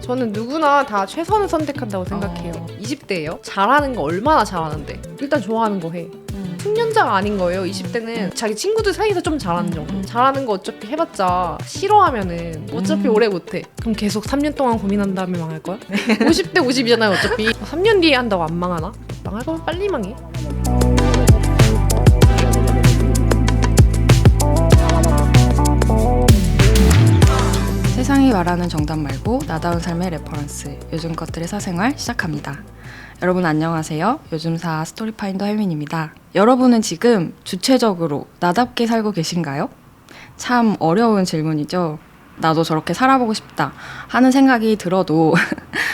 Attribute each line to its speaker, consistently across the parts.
Speaker 1: 저는 누구나 다 최선을 선택한다고 생각해요. 20대예요. 잘하는 거 얼마나 잘하는데 일단 좋아하는 거 해. 숙련자가 아닌 거예요. 20대는 자기 친구들 사이에서 좀 잘하는 정도. 잘하는 거 어차피 해봤자 싫어하면은 어차피 오래 못해. 그럼 계속 3년 동안 고민한 다음에 망할 거야? 50대 50이잖아요 어차피. 3년 뒤에 한다고 안 망하나? 망할 거면 빨리 망해.
Speaker 2: 세상이 말하는 정답 말고 나다운 삶의 레퍼런스, 요즘 것들의 사생활 시작합니다. 여러분 안녕하세요. 요즘사 스토리파인더 혜민입니다. 여러분은 지금 주체적으로 나답게 살고 계신가요? 참 어려운 질문이죠. 나도 저렇게 살아보고 싶다 하는 생각이 들어도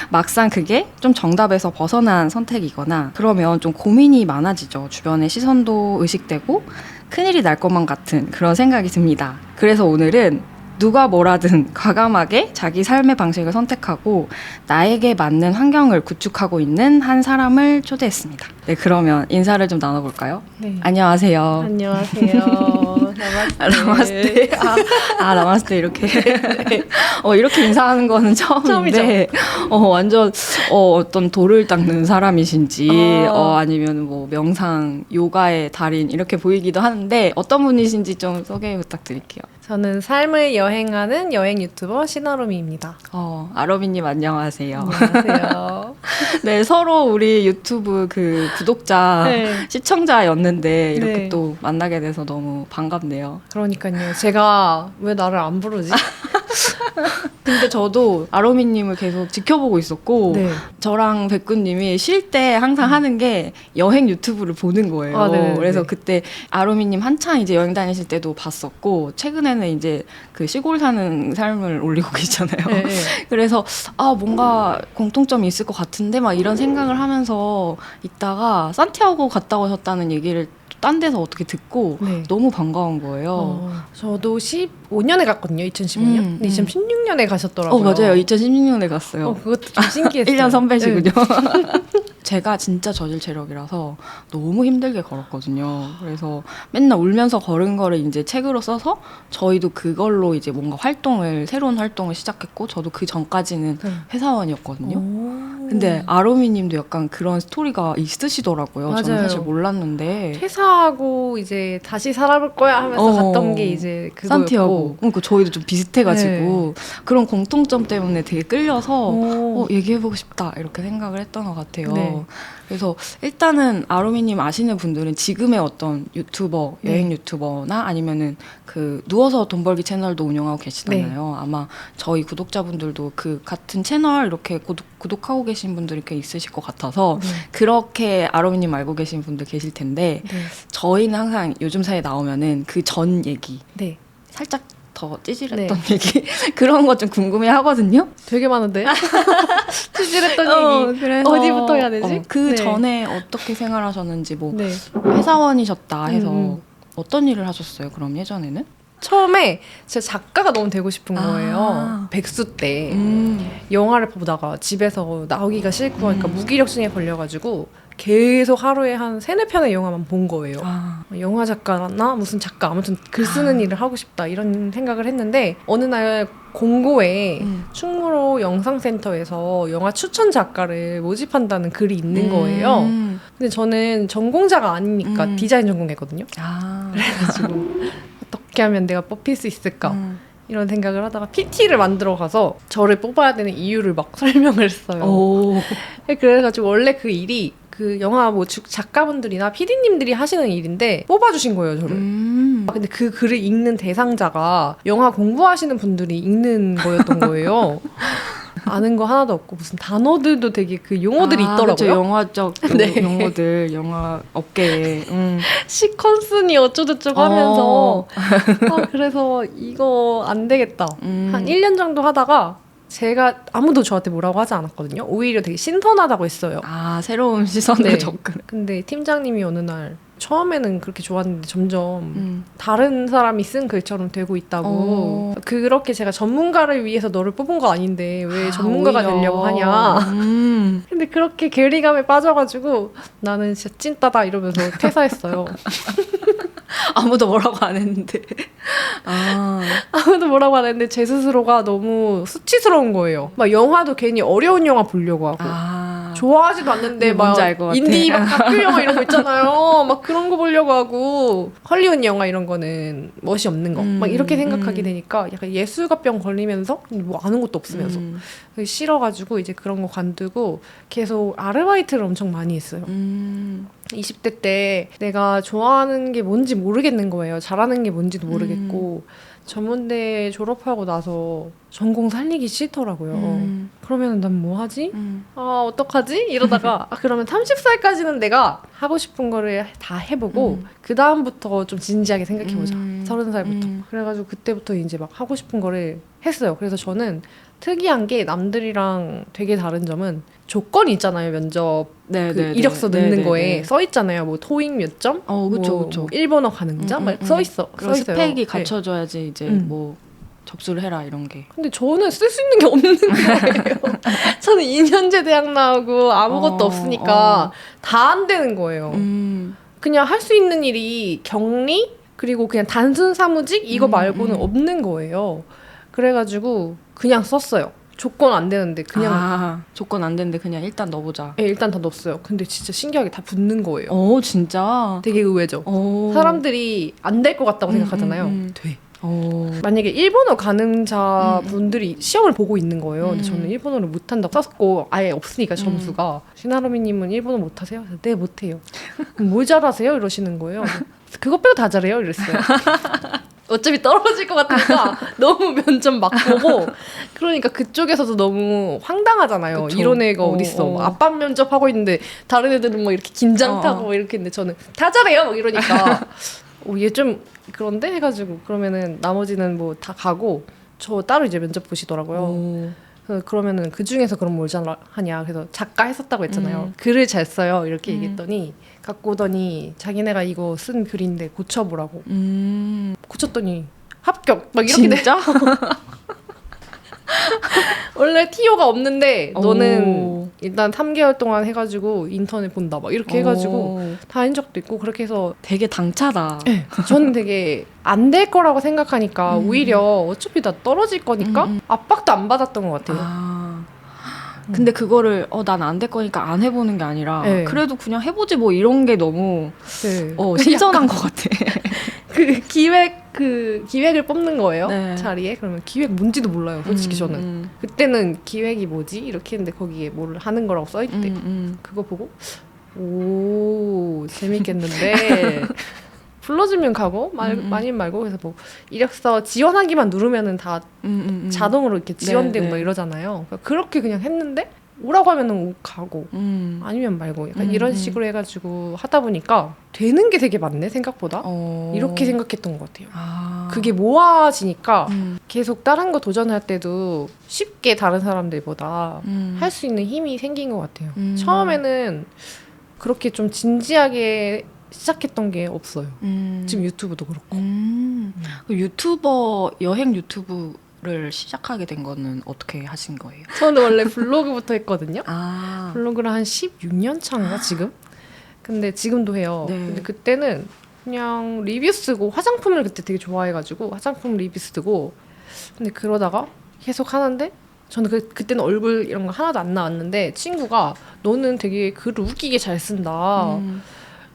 Speaker 2: 막상 그게 좀 정답에서 벗어난 선택이거나 그러면 좀 고민이 많아지죠. 주변의 시선도 의식되고 큰일이 날 것만 같은 그런 생각이 듭니다. 그래서 오늘은 누가 뭐라든 과감하게 자기 삶의 방식을 선택하고 나에게 맞는 환경을 구축하고 있는 한 사람을 초대했습니다. 네, 그러면 인사를 좀 나눠볼까요?
Speaker 1: 네.
Speaker 2: 안녕하세요.
Speaker 1: 안녕하세요.
Speaker 2: 나마스테. 나마스테 이렇게. 이렇게 인사하는 거는 처음인데, 완전 어떤 돌을 닦는 사람이신지, 아니면 뭐 명상, 요가의 달인 이렇게 보이기도 하는데 어떤 분이신지 좀 소개 부탁드릴게요.
Speaker 1: 저는 삶을 여행하는 여행 유튜버 신아롬이입니다.
Speaker 2: 아롬이님 안녕하세요.
Speaker 1: 안녕하세요.
Speaker 2: 네, 서로 우리 유튜브 그 구독자,
Speaker 1: 네.
Speaker 2: 시청자였는데 이렇게
Speaker 1: 네.
Speaker 2: 또 만나게 돼서 너무 반갑네요.
Speaker 1: 그러니까요. 제가 왜 나를 안 부르지?
Speaker 2: 근데 저도 아로미님을 계속 지켜보고 있었고
Speaker 1: 네.
Speaker 2: 저랑 백구님이 쉴 때 항상 하는 게 여행 유튜브를 보는 거예요. 그래서 그때 아로미님 한창 이제 여행 다니실 때도 봤었고 최근에는 이제 그 시골 사는 삶을 올리고 계시잖아요.
Speaker 1: 네.
Speaker 2: 그래서 뭔가 공통점이 있을 것 같은데 막 이런 생각을 하면서 있다가 산티아고 갔다 오셨다는 얘기를 딴 데서 어떻게 듣고
Speaker 1: 네.
Speaker 2: 너무 반가운 거예요.
Speaker 1: 저도 15년에 갔거든요. 2015년. 근데 2016년에 가셨더라고요.
Speaker 2: 맞아요. 2016년에 갔어요.
Speaker 1: 그것도 좀 신기했어요.
Speaker 2: 1년 선배시군요.
Speaker 1: 네.
Speaker 2: 제가 진짜 저질 체력이라서 너무 힘들게 걸었거든요. 그래서 맨날 울면서 걸은 거를 이제 책으로 써서 저희도 그걸로 이제 뭔가 새로운 활동을 시작했고 저도 그 전까지는 회사원이었거든요. 근데 아로미님도 약간 그런 스토리가 있으시더라고요.
Speaker 1: 맞아요.
Speaker 2: 저는 사실 몰랐는데.
Speaker 1: 퇴사하고 이제 다시 살아볼 거야 하면서 갔던 게 이제 그거였고.
Speaker 2: 산티아고. 그러니까 저희도 좀 비슷해가지고 그런 공통점 때문에 되게 끌려서 얘기해보고 싶다 이렇게 생각을 했던 것 같아요.
Speaker 1: 네.
Speaker 2: 그래서 일단은 아로미님 아시는 분들은 지금의 어떤 유튜버, 여행 유튜버나 아니면은 그 누워서 돈 벌기 채널도 운영하고 계시잖아요. 아마 저희 구독자분들도 그 같은 채널 이렇게 구독하고 계신 분들이 꽤 있으실 것 같아서 그렇게 아로미님 알고 계신 분들 계실 텐데 저희는 항상 요즘 사이에 나오면은 그 전 얘기 살짝 더 찌질했던 얘기 그런 거 좀 궁금해 하거든요.
Speaker 1: 되게 많은데 찌질했던 얘기
Speaker 2: 그래서
Speaker 1: 어디부터 해야 되지?
Speaker 2: 그 전에 어떻게 생활하셨는지 뭐 회사원이셨다 해서 어떤 일을 하셨어요? 그럼 예전에는?
Speaker 1: 처음에 제가 작가가 너무 되고 싶은 거예요. 백수 때 영화를 보다가 집에서 나오기가 싫고 하니까 무기력증에 걸려가지고 계속 하루에 한 3-4편의 영화만 본 거예요. 영화 작가나 무슨 작가 아무튼 글 쓰는 일을 하고 싶다 이런 생각을 했는데 어느 날 공고에 충무로 영상센터에서 영화 추천 작가를 모집한다는 글이 있는 거예요. 근데 저는 전공자가 아니니까 디자인 전공했거든요. 그래가지고 어떻게 하면 내가 뽑힐 수 있을까 이런 생각을 하다가 PT를 만들어 가서 저를 뽑아야 되는 이유를 막 설명을 했어요. 그래가지고 원래 그 일이 그 영화 뭐 작가분들이나 PD님들이 하시는 일인데 뽑아주신 거예요, 저를. 근데 그 글을 읽는 대상자가 영화 공부하시는 분들이 읽는 거였던 거예요. 아는 거 하나도 없고 무슨 단어들도 되게 그 용어들이 있더라고요.
Speaker 2: 그렇죠. 영화적 용어들, 영화 업계에
Speaker 1: 시퀀스니 어쩌고저쩌고 하면서 그래서 이거 안 되겠다. 한 1년 정도 하다가 제가 아무도 저한테 뭐라고 하지 않았거든요. 오히려 되게 신선하다고 했어요.
Speaker 2: 새로운 시선으로 접근.
Speaker 1: 근데 팀장님이 어느 날 처음에는 그렇게 좋았는데 점점 다른 사람이 쓴 글처럼 되고 있다고. 그렇게 제가 전문가를 위해서 너를 뽑은 거 아닌데 왜 전문가가
Speaker 2: 오히려.
Speaker 1: 되려고 하냐. 근데 그렇게 괴리감에 빠져가지고 나는 진짜 찐따다 이러면서 퇴사했어요.
Speaker 2: 아무도 뭐라고 안 했는데. 아,
Speaker 1: 아무도 뭐라고 안 했는데 제 스스로가 너무 수치스러운 거예요. 막 영화도 괜히 어려운 영화 보려고 하고. 좋아하지도 않는데 막
Speaker 2: 뭔지 알 것 같아.
Speaker 1: 인디 막 다큐 영화 이런 거 있잖아요. 막 그런 거 보려고 하고 헐리우드 영화 이런 거는 멋이 없는 거. 막 이렇게 생각하게 되니까 약간 예술가병 걸리면서 뭐 아는 것도 없으면서 싫어가지고 이제 그런 거 관두고 계속 아르바이트를 엄청 많이 했어요. 20대 때 내가 좋아하는 게 뭔지 모르겠는 거예요. 잘하는 게 뭔지도 모르겠고 전문대 졸업하고 나서 전공 살리기 싫더라고요. 그러면 난 뭐 하지? 아 어떡하지? 이러다가 그러면 30살까지는 내가 하고 싶은 거를 다 해보고 그 다음부터 좀 진지하게 생각해보자. 30살부터. 그래가지고 그때부터 이제 막 하고 싶은 거를 했어요. 그래서 저는 특이한 게 남들이랑 되게 다른 점은 조건이 있잖아요. 면접 그 이력서 넣는 거에 써 있잖아요. 뭐 토익 몇 점?
Speaker 2: 그쵸.
Speaker 1: 뭐 일본어 가능자? 막 써 있어.
Speaker 2: 그리고
Speaker 1: 써 있어요.
Speaker 2: 스펙이 갖춰져야지 이제 뭐 접수를 해라 이런 게.
Speaker 1: 근데 저는 쓸 수 있는 게 없는 거예요. 저는 2년제 대학 나오고 아무것도 없으니까 다 안 되는 거예요. 그냥 할 수 있는 일이 격리 그리고 그냥 단순 사무직 이거 말고는 없는 거예요. 그래가지고 그냥 썼어요. 조건 안 되는데 그냥
Speaker 2: 조건 안 되는데 그냥 일단 넣어보자.
Speaker 1: 네, 일단 다 넣었어요. 근데 진짜 신기하게 다 붙는 거예요.
Speaker 2: 진짜?
Speaker 1: 되게 의외죠. 사람들이 안 될 것 같다고 생각하잖아요. 돼. 만약에 일본어 가능자 분들이 시험을 보고 있는 거예요. 근데 저는 일본어를 못한다고 썼고 아예 없으니까 점수가 신하루미님은 일본어 못하세요? 네 못해요. 뭘 잘하세요? 이러시는 거예요. 그것 빼고 다 잘해요 이랬어요. 어차피 떨어질 것 같으니까 너무 면접 막 보고 그러니까 그쪽에서도 너무 황당하잖아요.
Speaker 2: 그쵸.
Speaker 1: 이런 애가 어딨어. 압박 면접하고 있는데 다른 애들은 뭐 이렇게 긴장 타고 뭐 이렇게 했는데 저는 다 잘해요 막 이러니까 얘 좀 그런데 해가지고 그러면은 나머지는 뭐 다 가고 저 따로 이제 면접 보시더라고요. 그러면은 그 중에서 그럼 뭘 잘하냐 그래서 작가 했었다고 했잖아요. 글을 잘 써요 이렇게 얘기했더니 갖고 오더니 자기네가 이거 쓴 글인데 고쳐보라고 고쳤더니 합격 막 이렇게
Speaker 2: 진짜?
Speaker 1: 원래 TO가 없는데 너는 일단 3개월 동안 해가지고 인턴을 본다 막 이렇게 해가지고 다 한 적도 있고 그렇게 해서
Speaker 2: 되게 당차다.
Speaker 1: 네, 저는 되게 안 될 거라고 생각하니까 오히려 어차피 다 떨어질 거니까 압박도 안 받았던 것 같아요.
Speaker 2: 근데 그거를 난 안 될 거니까 안 해보는 게 아니라
Speaker 1: 네.
Speaker 2: 그래도 그냥 해보지 뭐 이런 게 너무
Speaker 1: 네.
Speaker 2: 신선한 것 같아.
Speaker 1: 그 기획을 뽑는 거예요.
Speaker 2: 네.
Speaker 1: 자리에. 그러면 기획 뭔지도 몰라요. 솔직히 저는. 그때는 기획이 뭐지? 이렇게 했는데 거기에 뭘 하는 거라고 써있대. 그거 보고 오 재밌겠는데 불러주면 가고 아니면 말고 그래서 뭐 이력서 지원하기만 누르면은 다 자동으로 이렇게 지원되고 막 이러잖아요. 그러니까 그렇게 그냥 했는데 오라고 하면은 가고 아니면 말고 약간 이런 식으로 해가지고 하다 보니까 되는 게 되게 많네 생각보다. 이렇게 생각했던 것 같아요. 그게 모아지니까 계속 다른 거 도전할 때도 쉽게 다른 사람들보다 할 수 있는 힘이 생긴 것 같아요. 처음에는 그렇게 좀 진지하게 시작했던 게 없어요. 지금 유튜브도 그렇고.
Speaker 2: 유튜버 여행 유튜브를 시작하게 된 거는 어떻게 하신 거예요?
Speaker 1: 저는 원래 블로그부터 했거든요.
Speaker 2: 아.
Speaker 1: 블로그를 한 16년 차인가 지금? 근데 지금도 해요.
Speaker 2: 네.
Speaker 1: 근데 그때는 그냥 리뷰 쓰고 화장품을 그때 되게 좋아해가지고 화장품 리뷰 쓰고 근데 그러다가 계속 하는데 저는 그때는 얼굴 이런 거 하나도 안 나왔는데 친구가 너는 되게 글을 웃기게 잘 쓴다.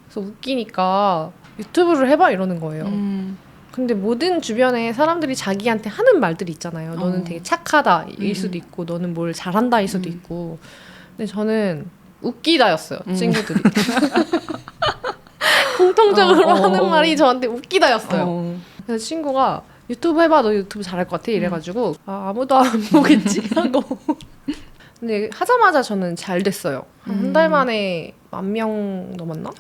Speaker 1: 그래서 웃기니까 유튜브를 해봐 이러는 거예요. 근데 모든 주변에 사람들이 자기한테 하는 말들이 있잖아요. 너는 되게 착하다 일 수도 있고 너는 뭘 잘한다 일 수도 있고 근데 저는 웃기다였어요. 친구들이. 공통적으로 하는 말이 저한테 웃기다였어요. 그래서 친구가 유튜브 해봐 너 유튜브 잘할 것 같아 이래가지고 아무도 안 보겠지 하고 근데 하자마자 저는 잘 됐어요. 한 달 만에 10,000명 넘었나?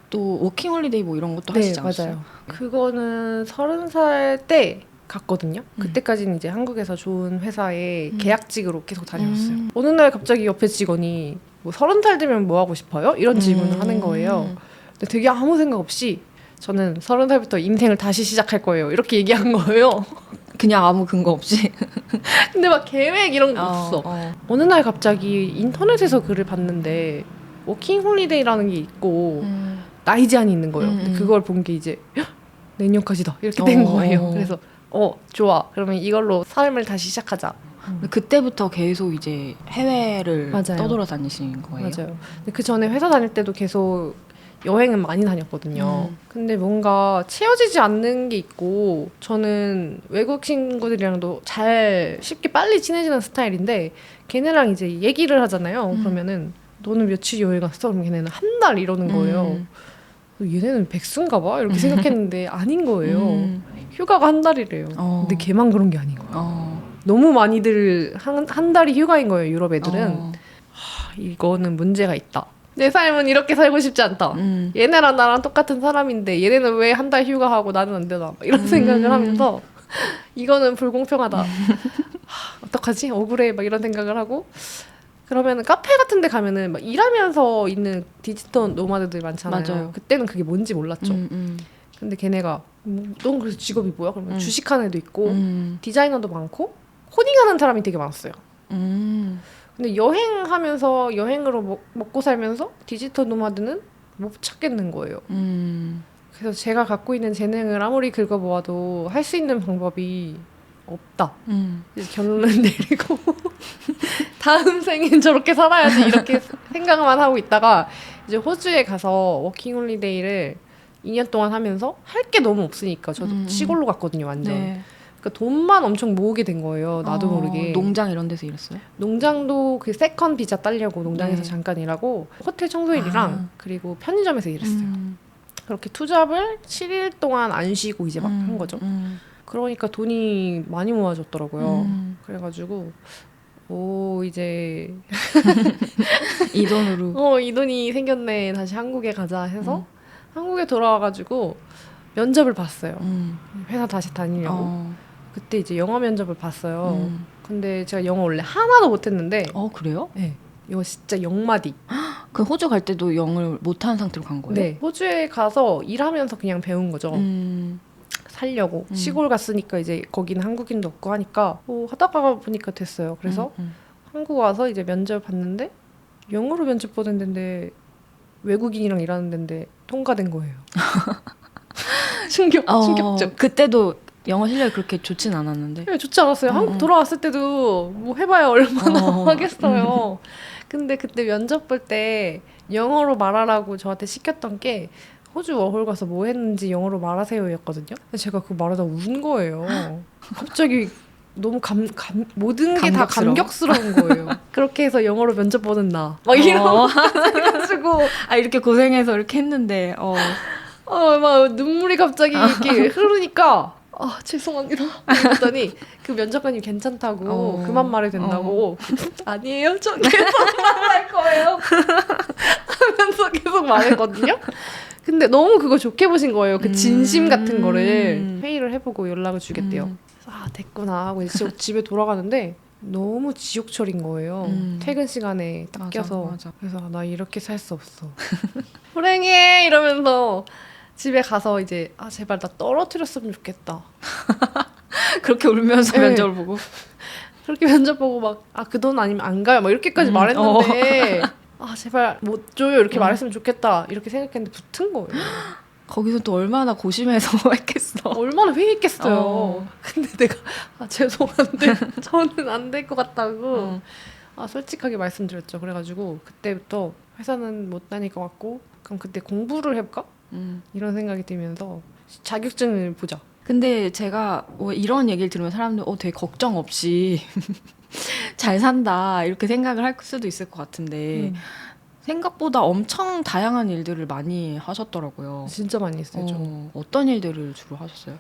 Speaker 2: 또 워킹홀리데이 뭐 이런 것도
Speaker 1: 네,
Speaker 2: 하시지 않았어요?
Speaker 1: 맞아요. 그거는 30살 때 갔거든요. 그때까지는 이제 한국에서 좋은 회사에 계약직으로 계속 다녔어요. 어느 날 갑자기 옆에 직원이 뭐 30살 되면 뭐 하고 싶어요? 이런 질문을 하는 거예요. 근데 되게 아무 생각 없이 저는 30살부터 인생을 다시 시작할 거예요. 이렇게 얘기한 거예요.
Speaker 2: 그냥 아무 근거 없이.
Speaker 1: 근데 막 계획 이런 거 없어. 어느 날 갑자기 인터넷에서 글을 봤는데 워킹 홀리데이라는 게 있고 나이 제한이 있는 거예요. 근데 그걸 본 게 이제 헉, 내년까지다 이렇게 된 거예요. 그래서 좋아. 그러면 이걸로 삶을 다시 시작하자.
Speaker 2: 그때부터 계속 이제 해외를
Speaker 1: 맞아요.
Speaker 2: 떠돌아다니신 거예요?
Speaker 1: 맞아요. 근데 그 전에 회사 다닐 때도 계속 여행은 많이 다녔거든요. 근데 뭔가 채워지지 않는 게 있고 저는 외국 친구들이랑도 잘 쉽게 빨리 친해지는 스타일인데 걔네랑 이제 얘기를 하잖아요. 그러면은 너는 며칠 여행 갔어? 그럼 걔네는 한 달 이러는 거예요. 얘네는 백수인가 봐? 이렇게 생각했는데 아닌 거예요. 휴가가 한 달이래요. 근데 걔만 그런 게 아닌 거예요. 너무 많이들 한 달이 휴가인 거예요. 유럽 애들은. 이거는 문제가 있다. 내 삶은 이렇게 살고 싶지 않다. 얘네랑 나랑 똑같은 사람인데 얘네는 왜 한 달 휴가하고 나는 안 되나 이런 생각을 하면서 이거는 불공평하다. 어떡하지? 억울해 막 이런 생각을 하고 그러면 카페 같은 데 가면은 막 일하면서 있는 디지털 노마드들 많잖아요.
Speaker 2: 맞아요.
Speaker 1: 그때는 그게 뭔지 몰랐죠. 근데 걔네가 넌 그래서 직업이 뭐야? 그러면 주식하는 애도 있고 디자이너도 많고 코딩하는 사람이 되게 많았어요. 근데 여행하면서 여행으로 먹고 살면서 디지털 노마드는 못 찾겠는 거예요. 그래서 제가 갖고 있는 재능을 아무리 긁어보아도 할 수 있는 방법이 없다. 이제 결론을 내리고 다음 생엔 저렇게 살아야지 이렇게 생각만 하고 있다가 이제 호주에 가서 워킹홀리데이를 2년 동안 하면서 할 게 너무 없으니까 저도 시골로 갔거든요. 완전.
Speaker 2: 네.
Speaker 1: 그러니까 돈만 엄청 모으게 된 거예요. 나도 모르게.
Speaker 2: 농장 이런 데서 일했어요?
Speaker 1: 농장도 그 세컨 비자 따려고 농장에서
Speaker 2: 네.
Speaker 1: 잠깐 일하고 호텔 청소일이랑 그리고 편의점에서 일했어요. 그렇게 투잡을 7일 동안 안 쉬고 이제 막 한 거죠. 그러니까 돈이 많이 모아졌더라고요. 그래가지고 이제
Speaker 2: 이 돈으로
Speaker 1: 이 돈이 생겼네. 다시 한국에 가자 해서 한국에 돌아와가지고 면접을 봤어요. 회사 다시 다니려고. 그때 이제 영어 면접을 봤어요. 근데 제가 영어 원래 하나도 못했는데
Speaker 2: 그래요?
Speaker 1: 네. 이거 진짜 0마디.
Speaker 2: 그 호주 갈 때도 영어를 못하는 상태로 간 거예요?
Speaker 1: 네. 호주에 가서 일하면서 그냥 배운 거죠. 살려고. 시골 갔으니까 이제 거기는 한국인도 없고 하니까 하다가 보니까 됐어요. 그래서 한국 와서 이제 면접 봤는데 영어로 면접 보는 데인데 외국인이랑 일하는 데인데 통과된 거예요. 충격적.
Speaker 2: 그때도 영어 실력이 그렇게 좋진 않았는데.
Speaker 1: 네, 좋지 않았어요. 한국 돌아왔을 때도 뭐 해봐야 얼마나 하겠어요. 근데 그때 면접 볼 때 영어로 말하라고 저한테 시켰던 게 호주 워홀 가서 뭐 했는지 영어로 말하세요였거든요. 근데 제가 그거 말하다 운 거예요. 갑자기 너무 모든 게 다 감격스러운 거예요. 그렇게 해서 영어로 면접 보는 나. 막 이러고 해가지고
Speaker 2: 이렇게 고생해서 이렇게 했는데
Speaker 1: 막 눈물이 갑자기 이렇게 흐르니까 죄송합니다. 그랬더니 그 면접관이 괜찮다고 그만 말해도 된다고 아니에요? 전 계속 말할 거예요. 하면서 계속 말했거든요. 근데 너무 그거 좋게 보신 거예요. 그 진심 같은 거를 회의를 해보고 연락을 주겠대요. 그래서 됐구나 하고 이제 집에 돌아가는데 너무 지옥철인 거예요. 퇴근 시간에 딱 껴서.
Speaker 2: 맞아.
Speaker 1: 그래서 나 이렇게 살 수 없어. 불행해 이러면서 집에 가서 이제 제발 나 떨어뜨렸으면 좋겠다.
Speaker 2: 그렇게 울면서
Speaker 1: 네.
Speaker 2: 면접을 보고
Speaker 1: 그렇게 면접 보고 막 그 돈 아니면 안 가요 막 이렇게까지 말했는데 제발 못 줘요 이렇게 말했으면 좋겠다 이렇게 생각했는데 붙은 거예요.
Speaker 2: 거기서 또 얼마나 고심해서 했겠어.
Speaker 1: 얼마나 회의했겠어요. 근데 내가 죄송한데 저는 안 될 것 같다고 솔직하게 말씀드렸죠. 그래가지고 그때부터 회사는 못 다닐 것 같고 그럼 그때 공부를 해볼까? 이런 생각이 들면서 자격증을 보자.
Speaker 2: 근데 제가 이런 얘기를 들으면 사람들 되게 걱정 없이 잘 산다 이렇게 생각을 할 수도 있을 것 같은데 생각보다 엄청 다양한 일들을 많이 하셨더라고요.
Speaker 1: 진짜 많이 했어요.
Speaker 2: 어떤 일들을 주로 하셨어요?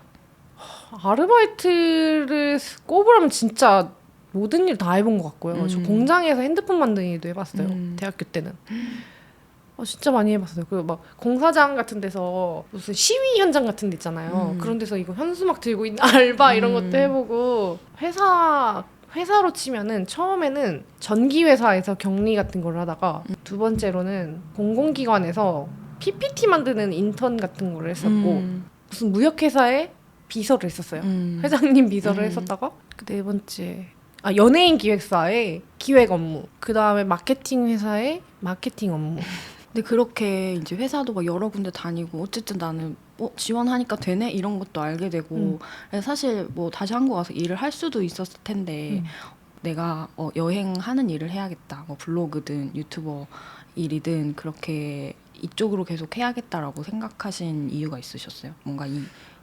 Speaker 1: 아르바이트를 꼽으라면 진짜 모든 일 다 해본 것 같고요. 저 공장에서 핸드폰 만드는 일도 해봤어요. 대학교 때는. 진짜 많이 해봤어요. 그 막 공사장 같은 데서 무슨 시위 현장 같은 데 있잖아요. 그런 데서 이거 현수막 들고 있는 알바 이런 것도 해보고 회사로 치면은 처음에는 전기회사에서 격리 같은 걸 하다가 두 번째로는 공공기관에서 PPT 만드는 인턴 같은 걸 했었고 무슨 무역회사에 비서를 했었어요. 회장님 비서를 했었다가 그 네 번째 연예인 기획사에 기획 업무 그 다음에 마케팅 회사에 마케팅 업무
Speaker 2: 근데 그렇게 이제 회사도 막 여러 군데 다니고 어쨌든 나는 지원하니까 되네 이런 것도 알게 되고 그래서 사실 뭐 다시 한국 와서 일을 할 수도 있었을 텐데 내가 여행하는 일을 해야겠다. 뭐 블로그든 유튜버 일이든 그렇게 이쪽으로 계속 해야겠다라고 생각하신 이유가 있으셨어요? 뭔가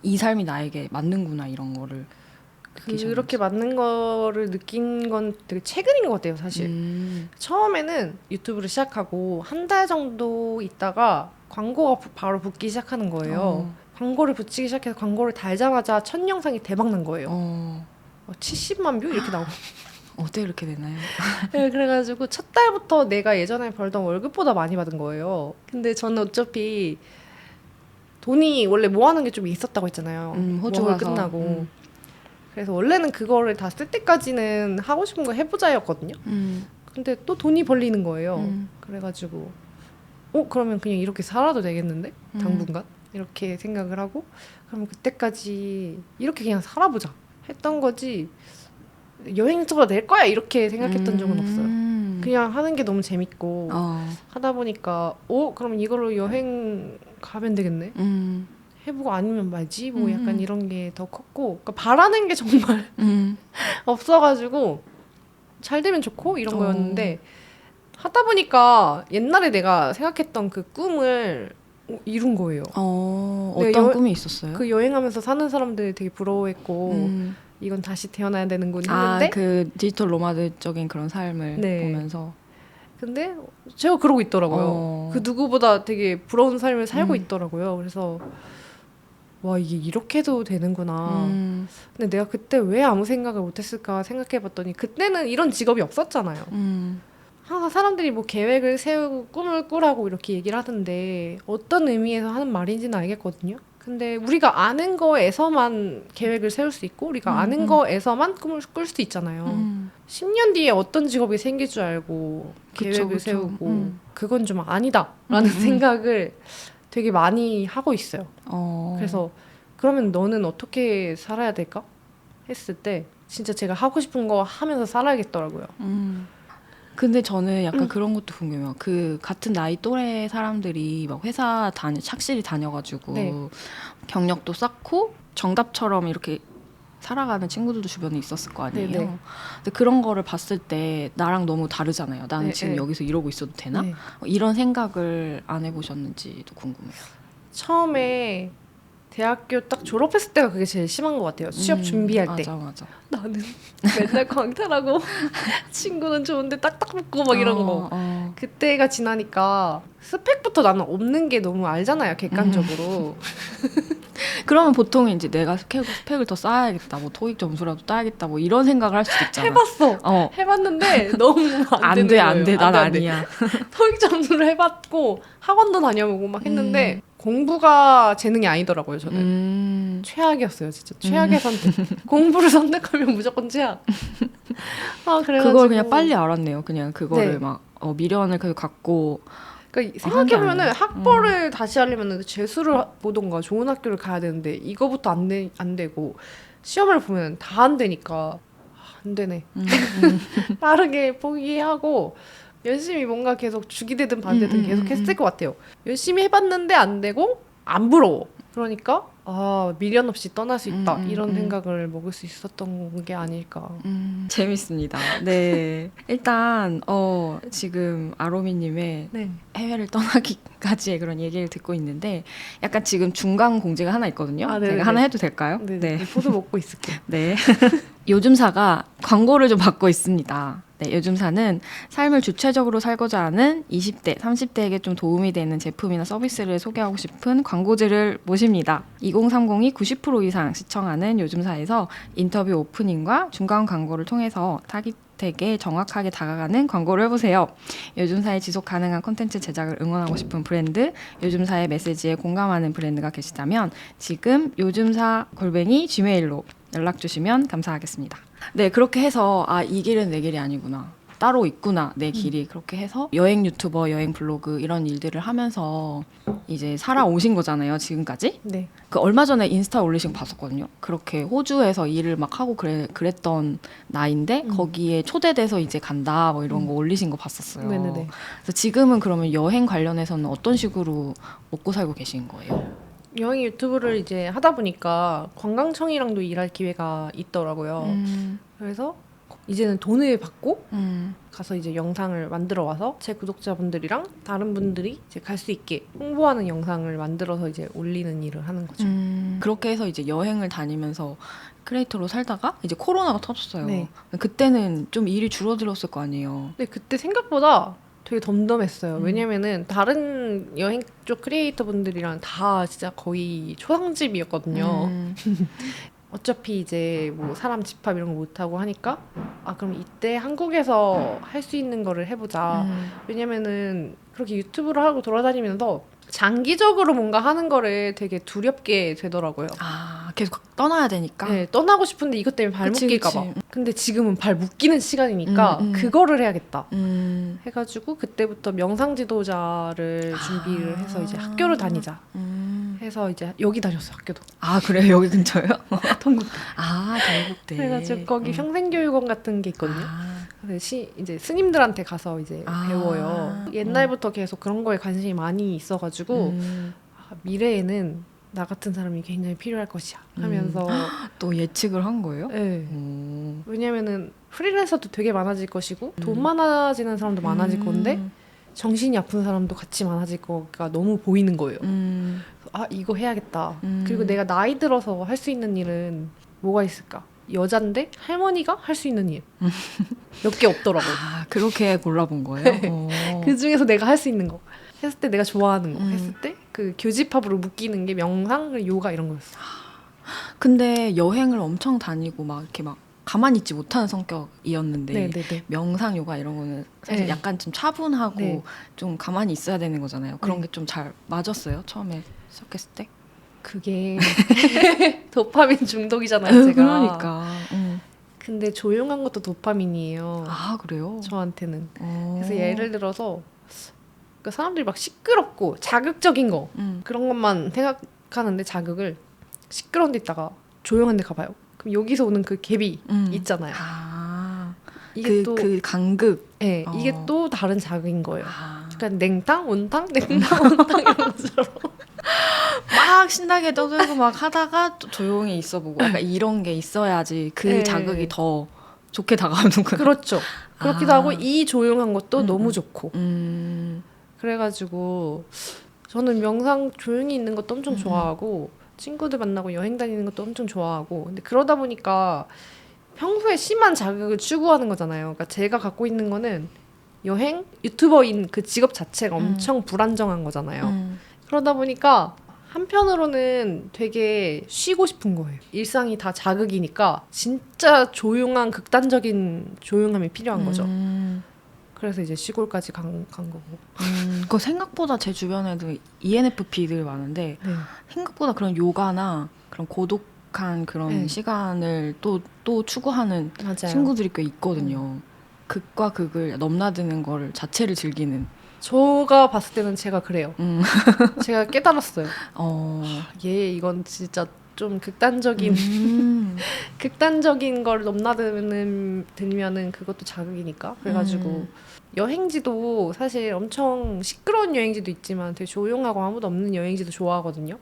Speaker 2: 이 삶이 나에게 맞는구나 이런 거를 느끼셨는지.
Speaker 1: 그렇게 맞는 거를 느낀 건 되게 최근인 것 같아요, 사실. 처음에는 유튜브를 시작하고 한 달 정도 있다가 광고가 바로 붙기 시작하는 거예요. 광고를 붙이기 시작해서 광고를 달자마자 첫 영상이 대박 난 거예요. 70만 뷰 이렇게 나오고.
Speaker 2: 어떻게 이렇게 되나요?
Speaker 1: 네, 그래가지고 첫 달부터 내가 예전에 벌던 월급보다 많이 받은 거예요. 근데 저는 어차피 돈이 원래 모아놓은 게 좀 있었다고 했잖아요.
Speaker 2: 호주
Speaker 1: 월급
Speaker 2: 가서.
Speaker 1: 끝나고. 그래서 원래는 그거를 다 쓸 때까지는 하고 싶은 거 해보자였거든요. 근데 또 돈이 벌리는 거예요. 그래가지고 그러면 그냥 이렇게 살아도 되겠는데? 당분간? 이렇게 생각을 하고 그럼 그때까지 이렇게 그냥 살아보자 했던 거지 여행 유튜버가 될 거야 이렇게 생각했던 적은 없어요. 그냥 하는 게 너무 재밌고 하다 보니까 그러면 이걸로 여행 가면 되겠네? 해보고 아니면 말지 뭐 약간 이런 게 더 컸고 그러니까 바라는 게 정말 없어가지고 잘 되면 좋고 이런 거였는데 하다 보니까 옛날에 내가 생각했던 그 꿈을 이룬 거예요.
Speaker 2: 어떤 꿈이 있었어요?
Speaker 1: 그 여행하면서 사는 사람들 되게 부러워했고 이건 다시 태어나야 되는군 했는데
Speaker 2: 그 디지털 노마드적인 그런 삶을
Speaker 1: 네.
Speaker 2: 보면서
Speaker 1: 근데 제가 그러고 있더라고요. 그 누구보다 되게 부러운 삶을 살고 있더라고요. 그래서 와 이게 이렇게도 되는구나. 근데 내가 그때 왜 아무 생각을 못했을까 생각해봤더니 그때는 이런 직업이 없었잖아요. 항상 사람들이 뭐 계획을 세우고 꿈을 꾸라고 이렇게 얘기를 하던데 어떤 의미에서 하는 말인지는 알겠거든요. 근데 우리가 아는 거에서만 계획을 세울 수 있고 우리가 아는 거에서만 꿈을 꿀 수도 있잖아요. 10년 뒤에 어떤 직업이 생길 줄 알고 계획을 세우고 그건 좀 아니다라는 생각을 되게 많이 하고 있어요. 그래서 그러면 너는 어떻게 살아야 될까? 했을 때 진짜 제가 하고 싶은 거 하면서 살아야겠더라고요.
Speaker 2: 근데 저는 약간 그런 것도 궁금해요. 그 같은 나이 또래 사람들이 막 회사 착실히 다녀가지고
Speaker 1: 네.
Speaker 2: 경력도 쌓고 정답처럼 이렇게 살아가는 친구들도 주변에 있었을 거 아니에요.
Speaker 1: 네네.
Speaker 2: 근데 그런 거를 봤을 때 나랑 너무 다르잖아요. 나는
Speaker 1: 네,
Speaker 2: 지금
Speaker 1: 네.
Speaker 2: 여기서 이러고 있어도 되나?
Speaker 1: 네.
Speaker 2: 이런 생각을 안 해보셨는지도 궁금해요.
Speaker 1: 처음에 대학교 딱 졸업했을 때가 그게 제일 심한 것 같아요. 취업 준비할 때.
Speaker 2: 맞아.
Speaker 1: 나는 맨날 광탈하고 친구는 좋은데 딱딱 붙고 막 이런 거. 그때가 지나니까 스펙부터 나는 없는 게 너무 알잖아요. 객관적으로.
Speaker 2: 그러면 보통 이제 내가 스펙을 더 쌓아야겠다. 뭐 토익 점수라도 따야겠다. 뭐 이런 생각을 할 수도 있잖아.
Speaker 1: 해봤어. 해봤는데 너무 안 되는
Speaker 2: 안 돼.
Speaker 1: 거예요.
Speaker 2: 난
Speaker 1: 안 돼.
Speaker 2: 아니야.
Speaker 1: 토익 점수를 해봤고 학원도 다녀보고 막 했는데 공부가 재능이 아니더라고요. 저는 최악이었어요. 진짜 최악의 선택. 공부를 선택하면 무조건 최악. 그래가지고
Speaker 2: 그걸 그냥 빨리 알았네요. 그냥 그거를
Speaker 1: 네.
Speaker 2: 막 미련을 계속 갖고
Speaker 1: 그러니까 생각해보면은 학벌을 다시 하려면 재수를 보던가 좋은 학교를 가야 되는데 이거부터 안 되고 시험을 보면 다 안 되니까 안 되네. 빠르게 포기하고 열심히 뭔가 계속 죽이 되든 반되든 계속 했을 것 같아요. 열심히 해봤는데 안 되고 안 부러워. 그러니까 미련 없이 떠날 수 있다 이런 생각을 먹을 수 있었던 게 아닐까.
Speaker 2: 재밌습니다. 네. 일단 지금 아로미님의
Speaker 1: 네.
Speaker 2: 해외를 떠나기까지의 그런 얘기를 듣고 있는데 약간 지금 중간 공지가 하나 있거든요. 제가 하나 해도 될까요?
Speaker 1: 네. 포도 먹고 있을게요.
Speaker 2: 네. 요즘사가 광고를 좀 받고 있습니다. 네, 요즘사는 삶을 주체적으로 살고자 하는 20대, 30대에게 좀 도움이 되는 제품이나 서비스를 소개하고 싶은 광고주를 모십니다. 2030이 90% 이상 시청하는 요즘사에서 인터뷰 오프닝과 중간 광고를 통해서 타깃에게 정확하게 다가가는 광고를 해보세요. 요즘사의 지속 가능한 콘텐츠 제작을 응원하고 싶은 브랜드, 요즘사의 메시지에 공감하는 브랜드가 계시다면 지금 요즘사 @gmail.com 연락 주시면 감사하겠습니다. 네, 그렇게 해서 이 길은 내 길이 아니구나. 따로 있구나 내 길이 그렇게 해서 여행 유튜버, 여행 블로그 이런 일들을 하면서 이제 살아오신 거잖아요 지금까지.
Speaker 1: 네.
Speaker 2: 그 얼마 전에 인스타 올리신 거 봤었거든요. 그렇게 호주에서 일을 막 하고 그랬던 나이인데 거기에 초대돼서 이제 간다 뭐 이런 거 올리신 거 봤었어요.
Speaker 1: 네네네.
Speaker 2: 그래서 지금은 그러면 여행 관련해서는 어떤 식으로 먹고 살고 계신 거예요?
Speaker 1: 여행 유튜브를 이제 하다 보니까 관광청이랑도 일할 기회가 있더라고요. 그래서 이제는 돈을 받고 가서 이제 영상을 만들어 와서 제 구독자분들이랑 다른 분들이 이제 갈 수 있게 홍보하는 영상을 만들어서 이제 올리는 일을 하는 거죠.
Speaker 2: 그렇게 해서 이제 여행을 다니면서 크리에이터로 살다가 이제 코로나가 터졌어요.
Speaker 1: 네.
Speaker 2: 그때는 좀 일이 줄어들었을 거 아니에요.
Speaker 1: 근데 그때 생각보다 되게 덤덤했어요. 왜냐면은 다른 여행 쪽 크리에이터 분들이랑 다 진짜 거의 초상집이었거든요. 어차피 이제 뭐 사람 집합 이런 거 못하고 하니까 아 그럼 이때 한국에서 할 수 있는 거를 해보자. 왜냐면은 그렇게 유튜브를 하고 돌아다니면서 장기적으로 뭔가 하는 거를 되게 두렵게 되더라고요.
Speaker 2: 아 계속 떠나야 되니까.
Speaker 1: 네, 떠나고 싶은데 이것 때문에 발
Speaker 2: 그치,
Speaker 1: 묶일까 봐. 근데 지금은 발 묶이는 시간이니까 그거를 해야겠다. 해가지고 그때부터 명상 지도자를 준비를 해서 이제 학교를 다니자. 해서 이제 여기 다녔어 학교도.
Speaker 2: 아 그래요? 여기 근처요?
Speaker 1: 동국.
Speaker 2: 아 동국대.
Speaker 1: 그래가지고 거기 평생교육원 같은 게 있거든요. 그래서 이제 스님들한테 가서 이제 배워요. 옛날부터 계속 그런 거에 관심이 많이 있어가지고 아, 미래에는 나 같은 사람이 굉장히 필요할 것이야 하면서
Speaker 2: 또 예측을 한 거예요?
Speaker 1: 네. 왜냐면은 프리랜서도 되게 많아질 것이고 돈 많아지는 사람도 많아질 건데 정신이 아픈 사람도 같이 많아질 거가 너무 보이는 거예요. 아 이거 해야겠다. 그리고 내가 나이 들어서 할 수 있는 일은 뭐가 있을까? 여잔데 할머니가 할 수 있는 일 몇 개 없더라고.
Speaker 2: 아 그렇게 골라본 거예요?
Speaker 1: 네. 그 중에서 내가 할 수 있는 거 했을 때 내가 좋아하는 거 했을 때 그 교집합으로 묶이는 게 명상, 요가 이런 거였어.
Speaker 2: 근데 여행을 엄청 다니고 막 이렇게 막 가만히 있지 못하는 성격이었는데
Speaker 1: 네네네.
Speaker 2: 명상 요가 이런 거는 사실
Speaker 1: 네.
Speaker 2: 약간 좀 차분하고
Speaker 1: 네.
Speaker 2: 좀 가만히 있어야 되는 거잖아요. 그런
Speaker 1: 네.
Speaker 2: 게 좀 잘 맞았어요 처음에 시작했을 때?
Speaker 1: 그게 도파민 중독이잖아요, 제가.
Speaker 2: 그러니까.
Speaker 1: 근데 조용한 것도 도파민이에요.
Speaker 2: 아 그래요?
Speaker 1: 저한테는. 그래서 예를 들어서 그 사람들이 막 시끄럽고 자극적인 거 그런 것만 생각하는데 자극을 시끄러운 데 있다가 조용한 데 가봐요. 그럼 여기서 오는 그 갭이 있잖아요.
Speaker 2: 아,
Speaker 1: 이게 또
Speaker 2: 그 간극.
Speaker 1: 네, 이게 또 다른 자극인 거예요.
Speaker 2: 아.
Speaker 1: 그러니까 냉탕, 온탕, 냉탕, 온탕 이런 것처럼.
Speaker 2: 막 신나게 떠들고 막 하다가 또 조용히 있어보고 약간 이런 게 있어야지 그
Speaker 1: 네.
Speaker 2: 자극이 더 좋게 다가오는구나.
Speaker 1: 그렇죠. 그렇기도 하고 이 조용한 것도 너무 좋고. 그래가지고 저는 명상 조용히 있는 것도 엄청 좋아하고 친구들 만나고 여행 다니는 것도 엄청 좋아하고 근데 그러다 보니까 평소에 심한 자극을 추구하는 거잖아요. 그러니까 제가 갖고 있는 거는 여행 유튜버인 그 직업 자체가 엄청 불안정한 거잖아요. 그러다 보니까 한편으로는 되게 쉬고 싶은 거예요. 일상이 다 자극이니까 진짜 조용한 극단적인 조용함이 필요한 거죠. 그래서 이제 시골까지 간 거고.
Speaker 2: 그 생각보다 제 주변에도 ENFP들 많은데
Speaker 1: 네.
Speaker 2: 생각보다 그런 요가나 그런 고독한 그런
Speaker 1: 네.
Speaker 2: 시간을 또 추구하는
Speaker 1: 맞아요.
Speaker 2: 친구들이 꽤 있거든요. 극과 극을 넘나드는 걸 자체를 즐기는.
Speaker 1: 제가 봤을 때는 제가 그래요. 제가 깨달았어요. 이건 진짜 좀 극단적인 걸 넘나들면은 그것도 자극이니까. 그래가지고 여행지도 사실 엄청 시끄러운 여행지도 있지만 되게 조용하고 아무도 없는 여행지도 좋아하거든요.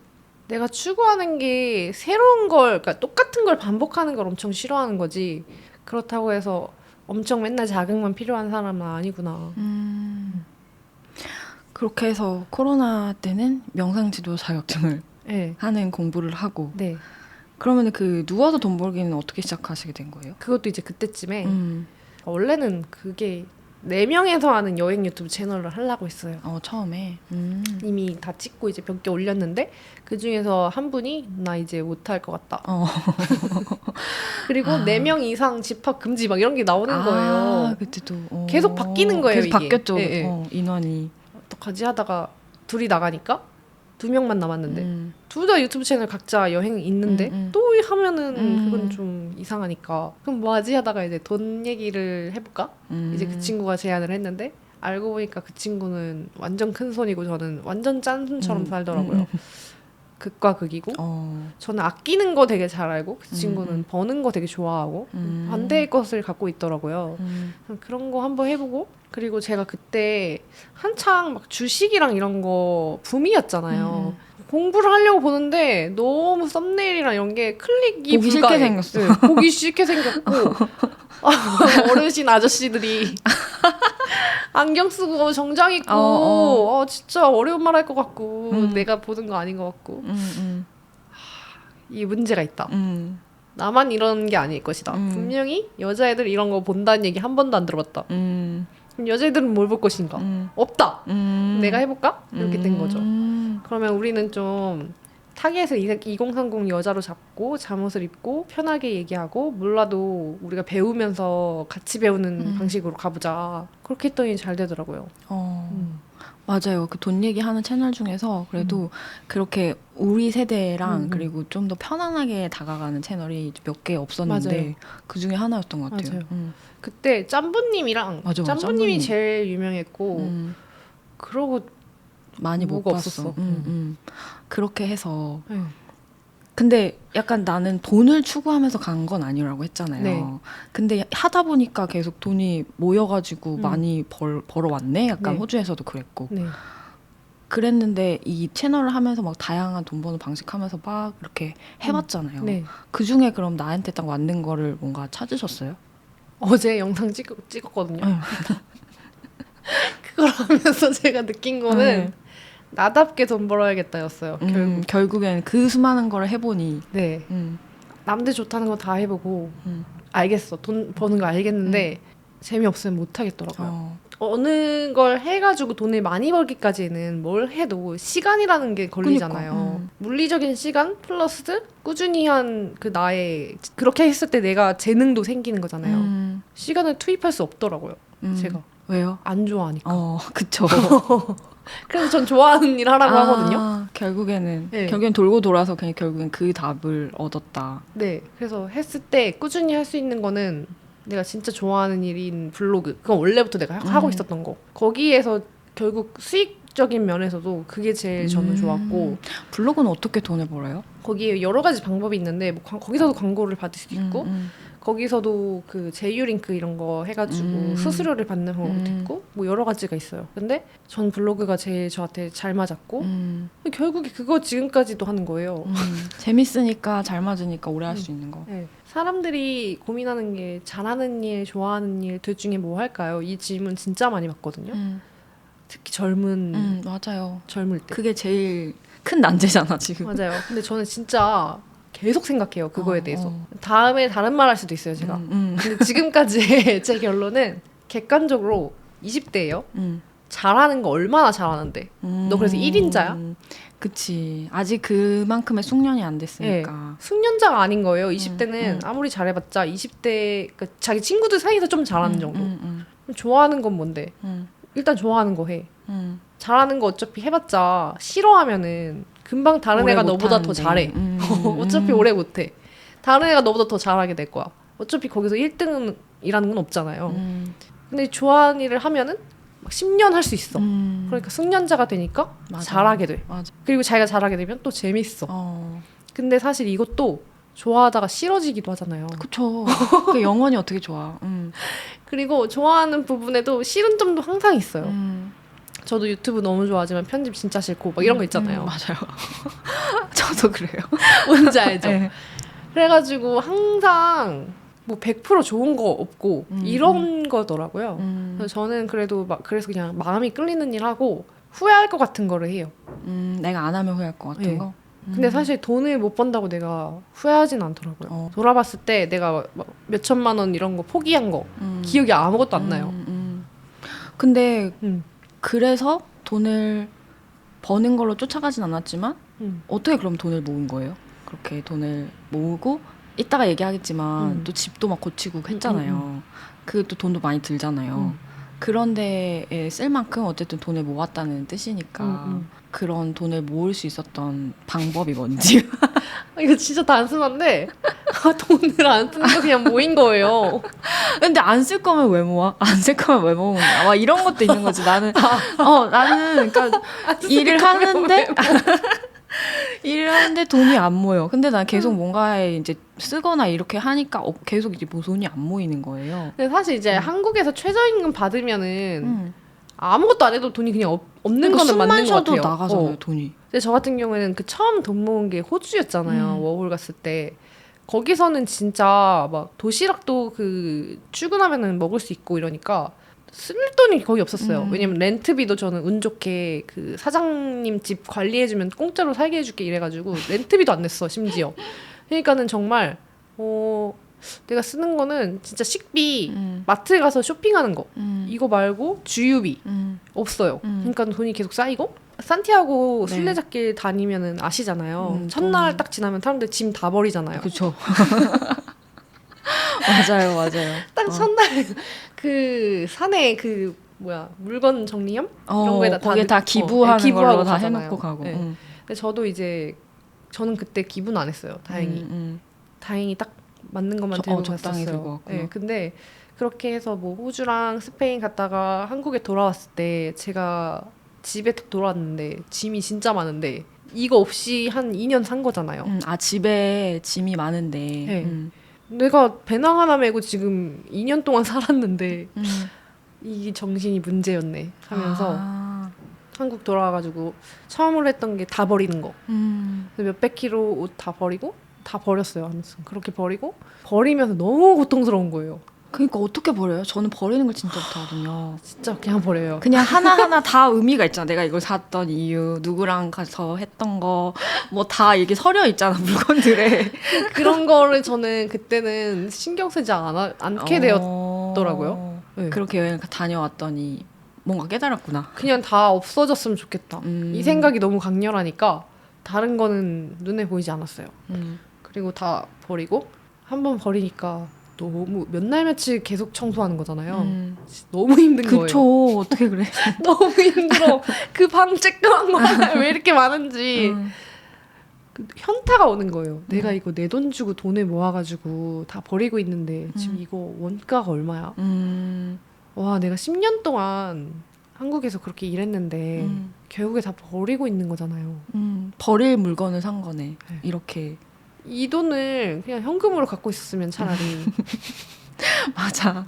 Speaker 1: 내가 추구하는 게 새로운 걸, 그러니까 똑같은 걸 반복하는 걸 엄청 싫어하는 거지. 그렇다고 해서 엄청 맨날 자극만 필요한 사람은 아니구나.
Speaker 2: 그렇게 해서 코로나 때는 명상지도 자격증을
Speaker 1: 네.
Speaker 2: 하는 공부를 하고
Speaker 1: 네.
Speaker 2: 그러면 그 누워서 돈 벌기는 어떻게 시작하시게 된 거예요?
Speaker 1: 그것도 이제 그때쯤에 원래는 그게 4명에서 하는 여행 유튜브 채널을 하려고 했어요.
Speaker 2: 처음에
Speaker 1: 이미 다 찍고 이제 몇 개 올렸는데 그 중에서 한 분이 나 이제 못할 것 같다. 그리고 4명 이상 집합 금지 막 이런 게 나오는 거예요.
Speaker 2: 그때도
Speaker 1: 계속 바뀌는 거예요.
Speaker 2: 계속
Speaker 1: 이게.
Speaker 2: 바뀌었죠.
Speaker 1: 네, 네.
Speaker 2: 인원이.
Speaker 1: 어떡하지 하다가 둘이 나가니까 2명만 남았는데 둘 다 유튜브 채널 각자 여행 있는데 또 하면은 그건 좀 이상하니까 그럼 뭐 하지 하다가 이제 돈 얘기를 해볼까? 이제 그 친구가 제안을 했는데 알고 보니까 그 친구는 완전 큰 손이고 저는 완전 짠 손처럼 살더라고요. 극과 극이고 저는 아끼는 거 되게 잘 알고 그 친구는 버는 거 되게 좋아하고 반대의 것을 갖고 있더라고요. 그런 거 한번 해보고 그리고 제가 그때 한창 막 주식이랑 이런 거 붐이었잖아요. 공부를 하려고 보는데 너무 썸네일이랑 이런 게 클릭이
Speaker 2: 보기 싫게 생겼어.
Speaker 1: 네, 보기 싫게 생겼고 어르신 아저씨들이 안경 쓰고 정장 입고 진짜 어려운 말 할 것 같고 내가 보는 거 아닌 것 같고 이 문제가 있다. 나만 이런 게 아닐 것이다. 분명히 여자애들 이런 거 본다는 얘기 한 번도 안 들어봤다. 그럼 여자애들은 뭘 볼 것인가? 없다. 내가 해볼까? 이렇게 된 거죠. 그러면 우리는 좀 타겟을 2030 여자로 잡고 잠옷을 입고 편하게 얘기하고 몰라도 우리가 배우면서 같이 배우는 방식으로 가보자. 그렇게 했더니 잘 되더라고요.
Speaker 2: 맞아요. 그 돈 얘기하는 채널 중에서 그래도 그렇게 우리 세대랑 그리고 좀 더 편안하게 다가가는 채널이 몇 개 없었는데
Speaker 1: 맞아요.
Speaker 2: 그 중에 하나였던 것 같아요.
Speaker 1: 그때 짬부님이랑
Speaker 2: 맞아,
Speaker 1: 짬부님이
Speaker 2: 짬부님.
Speaker 1: 제일 유명했고 그러고
Speaker 2: 많이 못
Speaker 1: 뭐가
Speaker 2: 봤어.
Speaker 1: 없었어.
Speaker 2: 그렇게 해서
Speaker 1: 네.
Speaker 2: 근데 약간 나는 돈을 추구하면서 간 건 아니라고 했잖아요.
Speaker 1: 네.
Speaker 2: 근데 하다 보니까 계속 돈이 모여가지고 많이 벌어왔네? 약간
Speaker 1: 네.
Speaker 2: 호주에서도 그랬고.
Speaker 1: 네.
Speaker 2: 그랬는데 이 채널을 하면서 막 다양한 돈 버는 방식 하면서 막 이렇게 해봤잖아요.
Speaker 1: 네.
Speaker 2: 그 중에 그럼 나한테 딱 맞는 거를 뭔가 찾으셨어요?
Speaker 1: 어제 영상 찍었거든요. 그걸 하면서 제가 느낀 거는 나답게 돈 벌어야겠다였어요.
Speaker 2: 결국엔 그 수많은 걸 해보니
Speaker 1: 네. 남들 좋다는 거 다 해보고 알겠어. 돈 버는 거 알겠는데 재미없으면 못 하겠더라고요. 어느 걸 해가지고 돈을 많이 벌기까지는 뭘 해도 시간이라는 게 걸리잖아요.
Speaker 2: 그러니까,
Speaker 1: 물리적인 시간 플러스 꾸준히 한 그 나의 그렇게 했을 때 내가 재능도 생기는 거잖아요. 시간을 투입할 수 없더라고요. 제가
Speaker 2: 왜요?
Speaker 1: 안 좋아하니까.
Speaker 2: 그쵸.
Speaker 1: 그래서 전 좋아하는 일 하라고 하거든요.
Speaker 2: 결국에는
Speaker 1: 네.
Speaker 2: 결국엔 돌고 돌아서 그냥 결국엔 그 답을 얻었다.
Speaker 1: 네, 그래서 했을 때 꾸준히 할 수 있는 거는 내가 진짜 좋아하는 일인 블로그. 그건 원래부터 내가 하고 있었던 거. 거기에서 결국 수익적인 면에서도 그게 제일 저는 좋았고.
Speaker 2: 블로그는 어떻게 돈을 벌어요?
Speaker 1: 거기에 여러 가지 방법이 있는데 뭐 거기서도 광고를 받을 수도 있고 거기서도 그 제휴 링크 이런 거 해가지고 수수료를 받는 방법도 있고 뭐 여러 가지가 있어요. 근데 전 블로그가 제일 저한테 잘 맞았고 결국에 그거 지금까지도 하는 거예요.
Speaker 2: 재밌으니까 잘 맞으니까 오래 할 수 있는 거.
Speaker 1: 네. 사람들이 고민하는 게 잘하는 일, 좋아하는 일 둘 중에 뭐 할까요? 이 질문 진짜 많이 받거든요. 특히
Speaker 2: 맞아요.
Speaker 1: 젊을 때.
Speaker 2: 그게 제일 큰 난제잖아 지금.
Speaker 1: 맞아요. 근데 저는 진짜 계속 생각해요. 그거에 대해서. 다음에 다른 말 할 수도 있어요, 제가. 근데 지금까지 제 결론은 객관적으로 20대예요. 잘하는 거 얼마나 잘하는데. 너 그래서 1인자야?
Speaker 2: 그치. 아직 그만큼의 숙련이 안 됐으니까.
Speaker 1: 네. 숙련자가 아닌 거예요. 20대는 아무리 잘해봤자 20대 그러니까 자기 친구들 사이에서 좀 잘하는 정도. 좋아하는 건 뭔데? 일단 좋아하는 거 해. 잘하는 거 어차피 해봤자 싫어하면은 금방 다른 애가 너보다 더 잘해. 어차피 오래 못해. 다른 애가 너보다 더 잘하게 될 거야. 어차피 거기서 1등이라는 건 없잖아요. 근데 좋아하는 일을 하면은 막 10년 할 수 있어. 그러니까 숙련자가 되니까
Speaker 2: 맞아.
Speaker 1: 잘하게 돼.
Speaker 2: 맞아.
Speaker 1: 그리고 자기가 잘하게 되면 또 재밌어. 근데 사실 이것도 좋아하다가 싫어지기도 하잖아요.
Speaker 2: 그쵸. 그 영원히 어떻게 좋아.
Speaker 1: 그리고 좋아하는 부분에도 싫은 점도 항상 있어요. 저도 유튜브 너무 좋아하지만 편집 진짜 싫고 막 이런 거 있잖아요.
Speaker 2: 맞아요. 저도 그래요.
Speaker 1: 뭔지 알죠?
Speaker 2: 네.
Speaker 1: 그래가지고 항상 뭐 100% 좋은 거 없고 이런 거더라고요. 그래서 저는 그래도 그래서 그냥 마음이 끌리는 일 하고 후회할 것 같은 거를 해요.
Speaker 2: 내가 안 하면 후회할 것 같은
Speaker 1: 네.
Speaker 2: 거?
Speaker 1: 근데 사실 돈을 못 번다고 내가 후회하진 않더라고요. 돌아봤을 때 내가 몇 천만 원 이런 거 포기한 거 기억이 아무것도 안 나요.
Speaker 2: 근데 그래서 돈을 버는 걸로 쫓아가진 않았지만 어떻게 그럼 돈을 모은 거예요? 그렇게 돈을 모으고 이따가 얘기하겠지만 또 집도 막 고치고 했잖아요. 그 또 돈도 많이 들잖아요. 그런 데에 쓸 만큼 어쨌든 돈을 모았다는 뜻이니까 그런 돈을 모을 수 있었던 방법이 뭔지.
Speaker 1: 이거 진짜 단순한데 돈을 안 쓰는 거 그냥 모인 거예요.
Speaker 2: 근데 안 쓸 거면 왜 모아? 안 쓸 거면 왜 모으는 거야? 막 이런 것도 있는 거지. 나는 나는 그러니까 일을 하는데 일을 하는데 돈이 안 모여. 근데 난 계속 뭔가에 이제 쓰거나 이렇게 하니까 계속 이제 뭐 돈이 안 모이는 거예요.
Speaker 1: 근데 사실 이제 한국에서 최저임금 받으면은 아무것도 안 해도 돈이 그냥 없는 거는 맞는 것 같아요.
Speaker 2: 나가잖아요, 돈이.
Speaker 1: 근데 저 같은 경우에는 그 처음 돈 모은 게 호주였잖아요. 워홀 갔을 때. 거기서는 진짜 막 도시락도 그 출근하면은 먹을 수 있고 이러니까 쓸 돈이 거의 없었어요. 왜냐면 렌트비도 저는 운 좋게 그 사장님 집 관리해주면 공짜로 살게 해줄게 이래가지고 렌트비도 안 냈어 심지어. 그러니까는 정말 내가 쓰는 거는 진짜 식비, 마트 가서 쇼핑하는 거 이거 말고 주유비 없어요. 그러니까 돈이 계속 쌓이고 산티아고
Speaker 2: 네.
Speaker 1: 순례자길 다니면은 아시잖아요. 첫날 딱 지나면 사람들 짐 다 버리잖아요.
Speaker 2: 그렇죠. 맞아요.
Speaker 1: 딱 첫날 그 산에 그 물건 정리함 이런 거에다
Speaker 2: 거기에 다 기부하는
Speaker 1: 기부하고
Speaker 2: 걸로 다
Speaker 1: 가잖아요.
Speaker 2: 해놓고 가고.
Speaker 1: 네. 근데 저도 이제 저는 그때 기부는 안 했어요. 다행히 다행히 딱 맞는 것만 들고
Speaker 2: 적당히 들고
Speaker 1: 갔었어요.
Speaker 2: 왔구나.
Speaker 1: 네, 근데 그렇게 해서 뭐 호주랑 스페인 갔다가 한국에 돌아왔을 때 제가 집에 딱 돌아왔는데 짐이 진짜 많은데 이거 없이 한 2년 산 거잖아요.
Speaker 2: 집에 짐이 많은데.
Speaker 1: 네. 내가 배낭 하나 메고 지금 2년 동안 살았는데 이 정신이 문제였네 하면서 한국 돌아와가지고 처음으로 했던 게 다 버리는 거. 몇백 킬로 옷 다 버리고 다 버렸어요. 아무튼 그렇게 버리면서 너무 고통스러운 거예요.
Speaker 2: 그러니까 어떻게 버려요? 저는 버리는 걸 진짜 못하거든요.
Speaker 1: 진짜 그냥 버려요.
Speaker 2: 그냥 하나하나 다 의미가 있잖아. 내가 이걸 샀던 이유, 누구랑 가서 했던 거, 뭐 다 이게 서려 있잖아, 물건들에.
Speaker 1: 그런 거를 저는 그때는 신경 쓰지 않게 되었더라고요. 네.
Speaker 2: 그렇게 여행 다녀왔더니 뭔가 깨달았구나.
Speaker 1: 그냥 다 없어졌으면 좋겠다. 이 생각이 너무 강렬하니까 다른 거는 눈에 보이지 않았어요. 그리고 다 버리고 한 번 버리니까 너무 몇 날 며칠 계속 청소하는 거잖아요. 너무 힘든 거예요.
Speaker 2: 그쵸. 어떻게 그래?
Speaker 1: 너무 힘들어. 그 방 쬐끄만 거 하나에 왜 이렇게 많은지 그 현타가 오는 거예요. 내가 이거 내 돈 주고 돈을 모아가지고 다 버리고 있는데 지금 이거 원가가 얼마야? 와, 내가 10년 동안 한국에서 그렇게 일했는데 결국에 다 버리고 있는 거잖아요.
Speaker 2: 버릴 물건을 산 거네.
Speaker 1: 네.
Speaker 2: 이렇게.
Speaker 1: 이 돈을 그냥 현금으로 갖고 있었으면 차라리
Speaker 2: 맞아.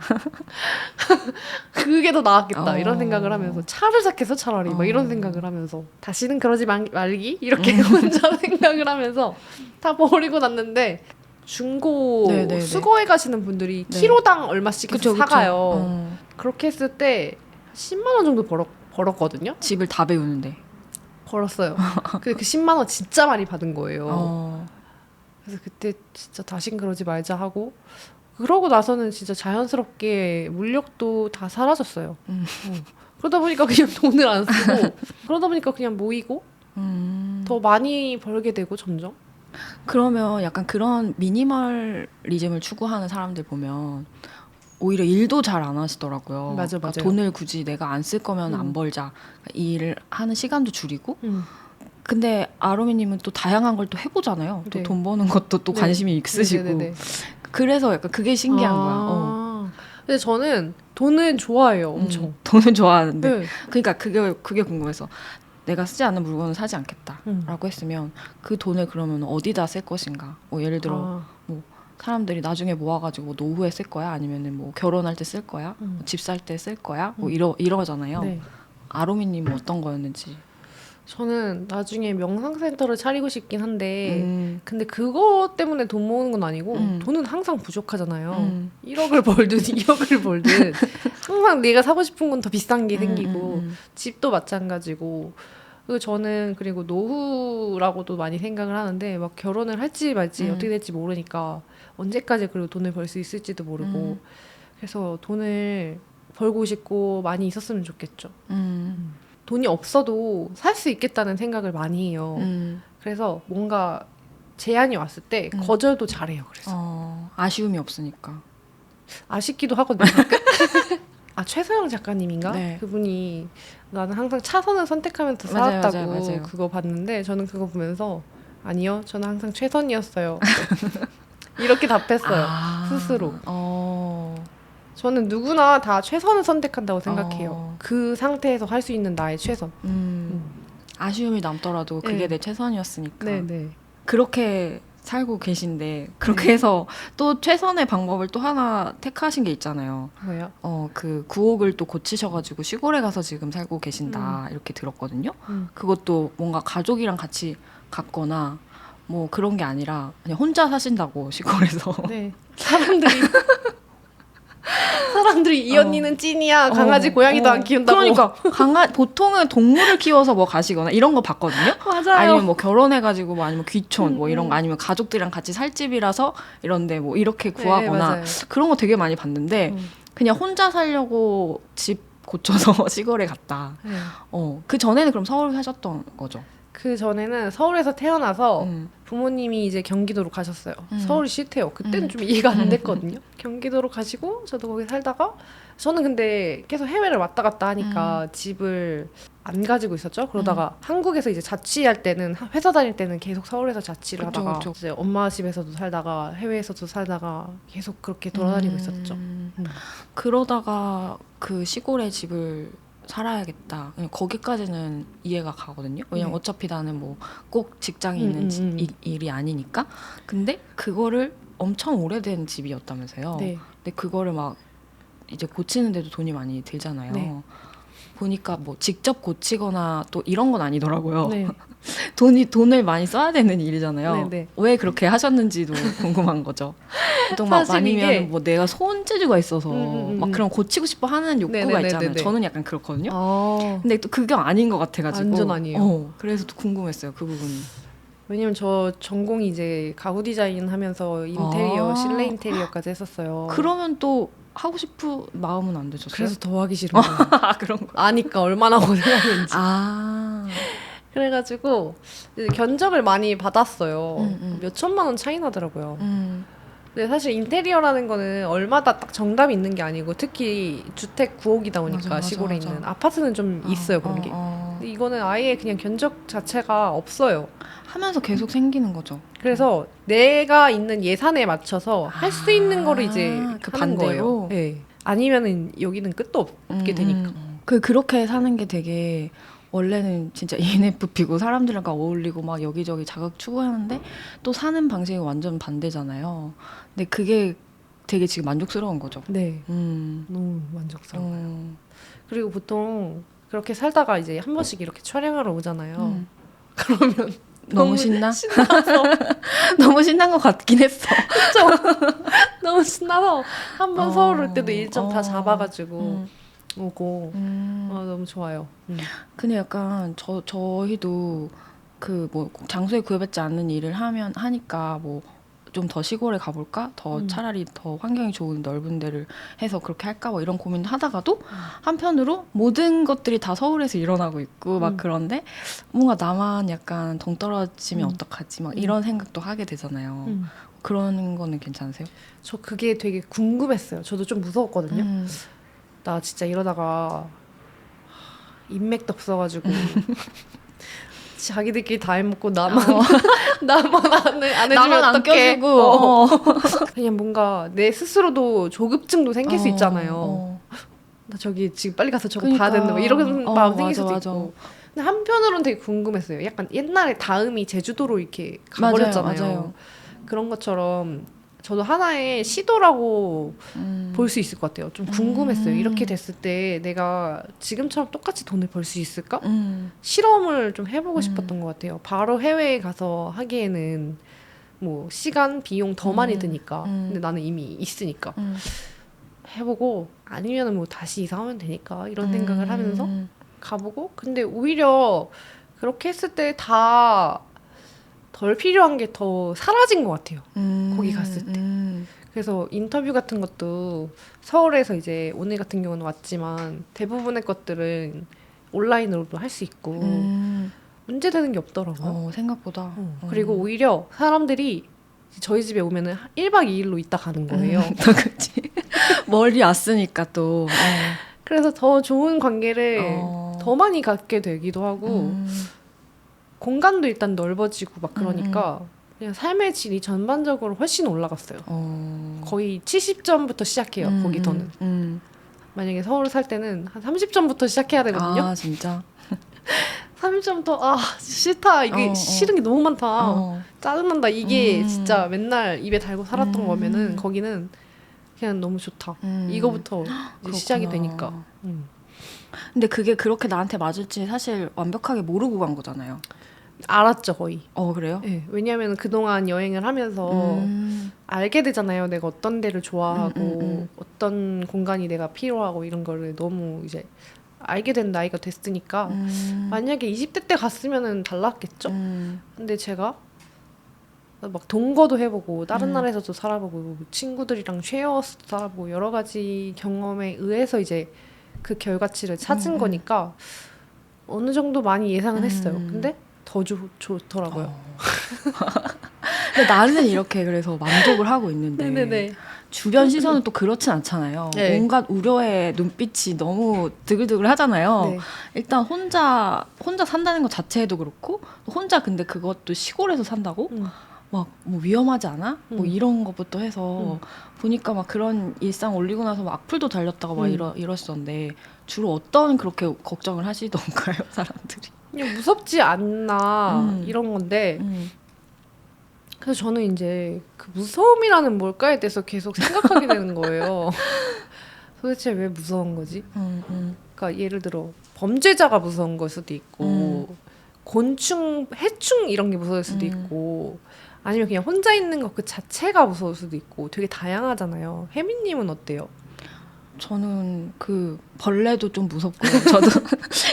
Speaker 1: 그게 더 나았겠다 이런 생각을 하면서 차를 샀겠어 차라리 막 이런 생각을 하면서 다시는 그러지 말기 이렇게 혼자 생각을 하면서 다 버리고 났는데 중고
Speaker 2: 네네네.
Speaker 1: 수거해 가시는 분들이
Speaker 2: 네.
Speaker 1: 키로당 얼마씩 해서
Speaker 2: 그쵸.
Speaker 1: 사가요. 그렇게 했을 때 10만 원 정도 벌었거든요.
Speaker 2: 집을 다 배우는데.
Speaker 1: 벌었어요. 근데 그 10만 원 진짜 많이 받은 거예요. 그래서 그때 진짜 다신 그러지 말자 하고 그러고 나서는 진짜 자연스럽게 물력도 다 사라졌어요. 그러다 보니까 그냥 돈을 안 쓰고 그러다 보니까 그냥 모이고 더 많이 벌게 되고 점점.
Speaker 2: 그러면 약간 그런 미니멀리즘을 추구하는 사람들 보면 오히려 일도 잘 안 하시더라고요.
Speaker 1: 맞아요.
Speaker 2: 그러니까 돈을 굳이 내가 안 쓸 거면 안 벌자. 일을 하는 시간도 줄이고. 근데 아로미님은 또 다양한 걸 또 해보잖아요. 또
Speaker 1: 네.
Speaker 2: 돈 버는 것도 또
Speaker 1: 네.
Speaker 2: 관심이 있으시고.
Speaker 1: 네네네.
Speaker 2: 그래서 약간 그게 신기한 거야.
Speaker 1: 근데 저는 돈은 좋아해요, 엄청.
Speaker 2: 돈은 좋아하는데.
Speaker 1: 네.
Speaker 2: 그러니까 그게 궁금해서 내가 쓰지 않는 물건은 사지 않겠다라고 했으면 그 돈을 그러면 어디다 쓸 것인가? 뭐 예를 들어 뭐 사람들이 나중에 모아가지고 뭐 노후에 쓸 거야? 아니면은 뭐 결혼할 때 쓸 거야? 뭐 집 살 때 쓸 거야? 뭐 이러잖아요.
Speaker 1: 네.
Speaker 2: 아로미님은 어떤 거였는지.
Speaker 1: 저는 나중에 명상센터를 차리고 싶긴 한데 근데 그거 때문에 돈 모으는 건 아니고 돈은 항상 부족하잖아요. 1억을 벌든 2억을 벌든 항상 내가 사고 싶은 건 더 비싼 게 생기고 집도 마찬가지고 그리고 저는 그리고 노후라고도 많이 생각을 하는데 막 결혼을 할지 말지 어떻게 될지 모르니까 언제까지 그리고 돈을 벌 수 있을지도 모르고 그래서 돈을 벌고 싶고 많이 있었으면 좋겠죠. 돈이 없어도 살 수 있겠다는 생각을 많이 해요. 그래서 뭔가 제안이 왔을 때 거절도 잘해요. 그래서
Speaker 2: 아쉬움이 없으니까.
Speaker 1: 아쉽기도 하거든요. 최소영 작가님인가?
Speaker 2: 네.
Speaker 1: 그분이 나는 항상 차선을 선택하면서
Speaker 2: 맞아요,
Speaker 1: 살았다고
Speaker 2: 맞아요.
Speaker 1: 그거 봤는데 저는 그거 보면서 아니요, 저는 항상 최선이었어요. 이렇게 답했어요. 스스로. 저는 누구나 다 최선을 선택한다고 생각해요. 그 상태에서 할 수 있는 나의 최선.
Speaker 2: 아쉬움이 남더라도 그게
Speaker 1: 네.
Speaker 2: 내 최선이었으니까.
Speaker 1: 네네.
Speaker 2: 그렇게 살고 계신데 그렇게 해서 또 최선의 방법을 또 하나 택하신 게 있잖아요.
Speaker 1: 뭐요?
Speaker 2: 그 구옥을 또 고치셔가지고 시골에 가서 지금 살고 계신다 이렇게 들었거든요. 그것도 뭔가 가족이랑 같이 갔거나 뭐 그런 게 아니라 그냥 혼자 사신다고 시골에서.
Speaker 1: 네. 사람들이 이 언니는 찐이야. 강아지 고양이도 안 키운다고.
Speaker 2: 그러니까 보통은 동물을 키워서 뭐 가시거나 이런 거 봤거든요.
Speaker 1: 맞아요.
Speaker 2: 아니면 뭐 결혼해가지고 뭐 아니면 귀촌 뭐 이런 거 아니면 가족들이랑 같이 살 집이라서 이런데 뭐 이렇게 구하거나
Speaker 1: 네,
Speaker 2: 그런 거 되게 많이 봤는데 그냥 혼자 살려고 집 고쳐서 시골에 갔다.
Speaker 1: 네.
Speaker 2: 그 전에는 그럼 서울 사셨던 거죠?
Speaker 1: 그 전에는 서울에서 태어나서 부모님이 이제 경기도로 가셨어요. 서울이 싫대요. 그때는 좀 이해가 안 됐거든요. 경기도로 가시고 저도 거기 살다가 저는 근데 계속 해외를 왔다 갔다 하니까 집을 안 가지고 있었죠. 그러다가 한국에서 이제 자취할 때는 회사 다닐 때는 계속 서울에서 자취를 하다가 이제 엄마 집에서도 살다가 해외에서도 살다가 계속 그렇게 돌아다니고 있었죠.
Speaker 2: 그러다가 그 시골에 집을 살아야겠다. 그냥 거기까지는 이해가 가거든요. 왜냐면 어차피 나는 뭐 꼭 직장이 있는 일이 아니니까. 근데 그거를 엄청 오래된 집이었다면서요.
Speaker 1: 네.
Speaker 2: 근데 그거를 막 이제 고치는데도 돈이 많이 들잖아요.
Speaker 1: 네.
Speaker 2: 보니까 뭐 직접 고치거나 또 이런 건 아니더라고요.
Speaker 1: 네.
Speaker 2: 돈을 많이 써야 되는 일이잖아요.
Speaker 1: 네, 네.
Speaker 2: 왜 그렇게 하셨는지도 궁금한 거죠. 보통 막
Speaker 1: 사실 이게-
Speaker 2: 아니면 뭐 내가 손재주가 있어서 막 그런 고치고 싶어 하는 욕구가
Speaker 1: 네네네네네.
Speaker 2: 있잖아요. 저는 약간 그렇거든요.
Speaker 1: 아,
Speaker 2: 근데 또 그게 아닌 것 같아가지고
Speaker 1: 완전 아니에요.
Speaker 2: 그래서 또 궁금했어요 그 부분이.
Speaker 1: 왜냐면 저 전공이 이제 가구 디자인 하면서 인테리어,
Speaker 2: 아.
Speaker 1: 실내 인테리어까지 했었어요.
Speaker 2: 그러면 또 하고 싶은 마음은 안 드셨어요?
Speaker 1: 그래서 더 하기 싫은 거예요.
Speaker 2: 그런 거.
Speaker 1: 아니까 얼마나 고생하는지.
Speaker 2: 아,
Speaker 1: 그래가지고 이제 견적을 많이 받았어요.
Speaker 2: 음.
Speaker 1: 몇 천만 원 차이 나더라고요. 근데 사실 인테리어라는 거는 얼마다 딱 정답이 있는 게 아니고 특히 주택 구옥이다 보니까
Speaker 2: 맞아,
Speaker 1: 시골에
Speaker 2: 맞아.
Speaker 1: 있는 아파트는 좀 있어요 그런 게. 근데 이거는 아예 그냥 견적 자체가 없어요.
Speaker 2: 하면서 계속 생기는 거죠.
Speaker 1: 그래서 내가 있는 예산에 맞춰서 할 수 있는 거를 이제
Speaker 2: 그
Speaker 1: 하는
Speaker 2: 반대로?
Speaker 1: 거예요. 네. 아니면은 여기는 끝도 없게 되니까.
Speaker 2: 그렇게 사는 게 되게 원래는 진짜 ENFP고 사람들과 어울리고 막 여기저기 자극 추구하는데 또 사는 방식이 완전 반대잖아요. 근데 그게 되게 지금 만족스러운 거죠.
Speaker 1: 네. 너무 만족스러워요.
Speaker 2: 음.
Speaker 1: 그리고 보통 그렇게 살다가 이제 한 번씩 이렇게 촬영하러 오잖아요. 그러면
Speaker 2: 너무 신나?
Speaker 1: 신나서
Speaker 2: 너무 신난 것 같긴 했어.
Speaker 1: 너무 신나서 한 번 서울 올 때도 일정 다 잡아가지고 오고 너무 좋아요.
Speaker 2: 근데 약간 저희도 그 뭐 장소에 구애받지 않는 일을 하니까 뭐 좀 더 시골에 가볼까? 더 차라리 더 환경이 좋은 넓은 데를 해서 그렇게 할까? 뭐 이런 고민을 하다가도 한편으로 모든 것들이 다 서울에서 일어나고 있고 막 그런데 뭔가 나만 약간 동떨어지면 어떡하지? 막 이런 생각도 하게 되잖아요. 그런 거는 괜찮으세요?
Speaker 1: 저 그게 되게 궁금했어요. 저도 좀 무서웠거든요. 나 진짜 이러다가 인맥도 없어가지고 자기들끼리 다 해먹고 나만 안 해주면
Speaker 2: 나만 안
Speaker 1: 어떡해.
Speaker 2: 껴주고
Speaker 1: 그냥 뭔가 내 스스로도 조급증도 생길 수 있잖아요. 나 저기 지금 빨리 가서 저거 봐야 되는데 뭐 이런 마음 생길 수도
Speaker 2: 맞아.
Speaker 1: 있고. 근데 한편으로는 되게 궁금했어요. 약간 옛날에 다음이 제주도로 이렇게 가버렸잖아요.
Speaker 2: 맞아요.
Speaker 1: 그런 것처럼 저도 하나의 시도라고 볼 수 있을 것 같아요. 좀 궁금했어요. 이렇게 됐을 때 내가 지금처럼 똑같이 돈을 벌 수 있을까? 실험을 좀 해보고 싶었던 것 같아요. 바로 해외에 가서 하기에는 뭐 시간, 비용 더 많이 드니까. 근데 나는 이미 있으니까. 해보고 아니면 뭐 다시 이사 오면 되니까 이런 생각을 하면서 가보고. 근데 오히려 그렇게 했을 때 다 덜 필요한 게 더 사라진 것 같아요. 거기 갔을 때. 그래서 인터뷰 같은 것도 서울에서 이제 오늘 같은 경우는 왔지만 대부분의 것들은 온라인으로도 할 수 있고 문제되는 게 없더라고요.
Speaker 2: 생각보다.
Speaker 1: 그리고 오히려 사람들이 저희 집에 오면은 1박 2일로 있다 가는 거예요.
Speaker 2: 그렇지. 멀리 왔으니까 또.
Speaker 1: 그래서 더 좋은 관계를
Speaker 2: 어.
Speaker 1: 더 많이 갖게 되기도 하고 공간도 일단 넓어지고 막 그러니까 그냥 삶의 질이 전반적으로 훨씬 올라갔어요. 거의 70점부터 시작해요. 거기서는. 만약에 서울 살 때는 한 30점부터 시작해야 되거든요.
Speaker 2: 아 진짜?
Speaker 1: 30점부터 싫다. 이게 싫은 게 너무 많다. 짜증난다. 이게 진짜 맨날 입에 달고 살았던 거면은 거기는 그냥 너무 좋다. 이거부터 이제 시작이 되니까.
Speaker 2: 근데 그게 그렇게 나한테 맞을지 사실 완벽하게 모르고 간 거잖아요.
Speaker 1: 알았죠, 거의.
Speaker 2: 그래요?
Speaker 1: 네, 왜냐하면 그동안 여행을 하면서 알게 되잖아요. 내가 어떤 데를 좋아하고 어떤 공간이 내가 필요하고 이런 거를 너무 이제 알게 된 나이가 됐으니까 만약에 20대 때 갔으면은 달랐겠죠? 근데 제가 막 동거도 해보고 다른 나라에서도 살아보고 친구들이랑 쉐어하우스도 살아보고 여러 가지 경험에 의해서 이제 그 결과치를 찾은 거니까 어느 정도 많이 예상은 했어요. 근데 더 좋더라고요.
Speaker 2: 근데 나는 이렇게 그래서 만족을 하고 있는데
Speaker 1: 네네네.
Speaker 2: 주변 시선은 또 그렇진 않잖아요.
Speaker 1: 네.
Speaker 2: 온갖 우려의 눈빛이 너무 드글드글 하잖아요.
Speaker 1: 네.
Speaker 2: 일단 혼자 산다는 것 자체도 그렇고 혼자 근데 그것도 시골에서 산다고? 막 뭐 위험하지 않아? 뭐 이런 것부터 해서 보니까 막 그런 일상 올리고 나서 막 악플도 달렸다가 막 이러시던데 주로 어떤 그렇게 걱정을 하시던가요, 사람들이?
Speaker 1: 그냥 무섭지 않나 이런 건데 그래서 저는 이제 그 무서움이라는 뭘까에 대해서 계속 생각하게 되는 거예요. 도대체 왜 무서운 거지? 그러니까 예를 들어 범죄자가 무서운 걸 수도 있고 곤충, 해충 이런 게 무서울 수도 있고 아니면 그냥 혼자 있는 것 그 자체가 무서울 수도 있고 되게 다양하잖아요. 혜민님은 어때요?
Speaker 2: 저는 그 벌레도 좀 무섭고요. 저도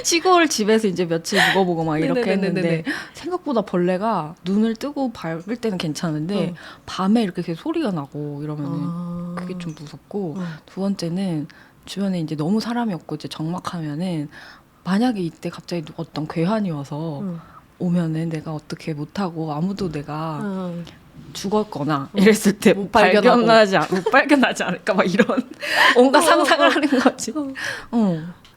Speaker 2: 시골 집에서 이제 며칠 묵어보고 막 이렇게
Speaker 1: 네네네네네.
Speaker 2: 했는데 생각보다 벌레가 눈을 뜨고 밟을 때는 괜찮은데 밤에 이렇게 계속 소리가 나고 이러면은 그게 좀 무섭고 두 번째는 주변에 이제 너무 사람이 없고 이제 적막하면은 만약에 이때 갑자기 어떤 괴한이 와서 오면은 내가 어떻게 못하고 아무도 내가 죽었거나 이랬을 때
Speaker 1: 못
Speaker 2: 못 발견하지 않을까 막 이런 온갖 상상을 하는 거지.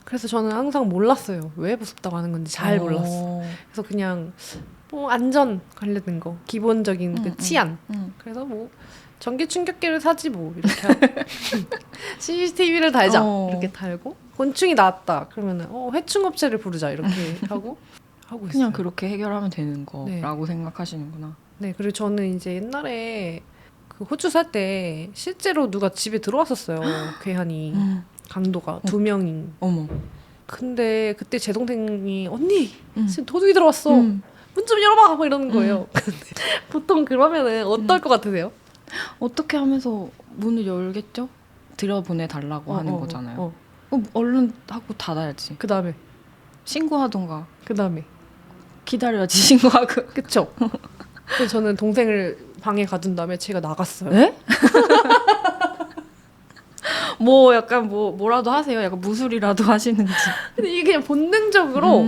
Speaker 1: 그래서 저는 항상 몰랐어요. 왜 무섭다고 하는 건지 잘 몰랐어. 그래서 그냥 뭐 안전 관련된 거, 기본적인 그 치안. 그래서 뭐 전기 충격기를 사지 뭐 이렇게 하고 CCTV를 달자 이렇게 달고 곤충이 나왔다 그러면은 해충 업체를 부르자 이렇게 하고 있어요.
Speaker 2: 그냥 그렇게 해결하면 되는 거라고
Speaker 1: 네.
Speaker 2: 생각하시는구나.
Speaker 1: 네, 그리고 저는 이제 옛날에 그 호주 살 때 실제로 누가 집에 들어왔었어요. 괴한이 강도가 2명인.
Speaker 2: 어머.
Speaker 1: 근데 그때 제 동생이 언니 지금 도둑이 들어왔어. 문 좀 열어봐 막 이러는 거예요. 근데 보통 그러면은 어떨 것 같으세요?
Speaker 2: 어떻게 하면서 문을 열겠죠? 들여보내달라고 하는 거잖아요. 얼른 하고 닫아야지.
Speaker 1: 그 다음에
Speaker 2: 신고하던가.
Speaker 1: 그 다음에
Speaker 2: 기다려야지 신고하고.
Speaker 1: 그쵸? 그래서 저는 동생을 방에 가둔 다음에 제가 나갔어요.
Speaker 2: 네? 뭐 약간 뭐라도 하세요? 약간 무술이라도 하시는지.
Speaker 1: 근데 이게 그냥 본능적으로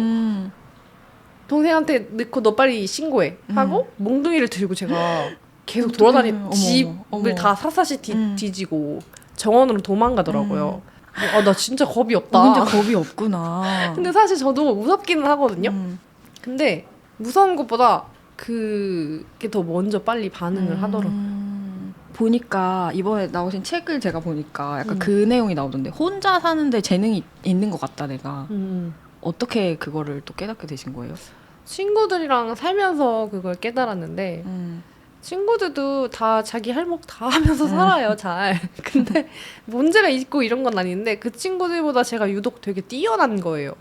Speaker 1: 동생한테 넣고 너 빨리 신고해 하고 몽둥이를 들고 제가 계속 집을 다 샅샅이 뒤지고 정원으로 도망가더라고요. 나 진짜 겁이 없다.
Speaker 2: 근데 겁이 없구나.
Speaker 1: 근데 사실 저도 무섭기는 하거든요. 근데 무서운 것보다 그게 더 먼저 빨리 반응을 하더라고요.
Speaker 2: 보니까 이번에 나오신 책을 제가 보니까 약간 그 내용이 나오던데 혼자 사는데 재능이 있는 것 같다 내가. 어떻게 그거를 또 깨닫게 되신 거예요?
Speaker 1: 친구들이랑 살면서 그걸 깨달았는데 친구들도 다 자기 할 목 다 하면서 살아요 잘. 근데 문제가 있고 이런 건 아닌데 그 친구들보다 제가 유독 되게 뛰어난 거예요.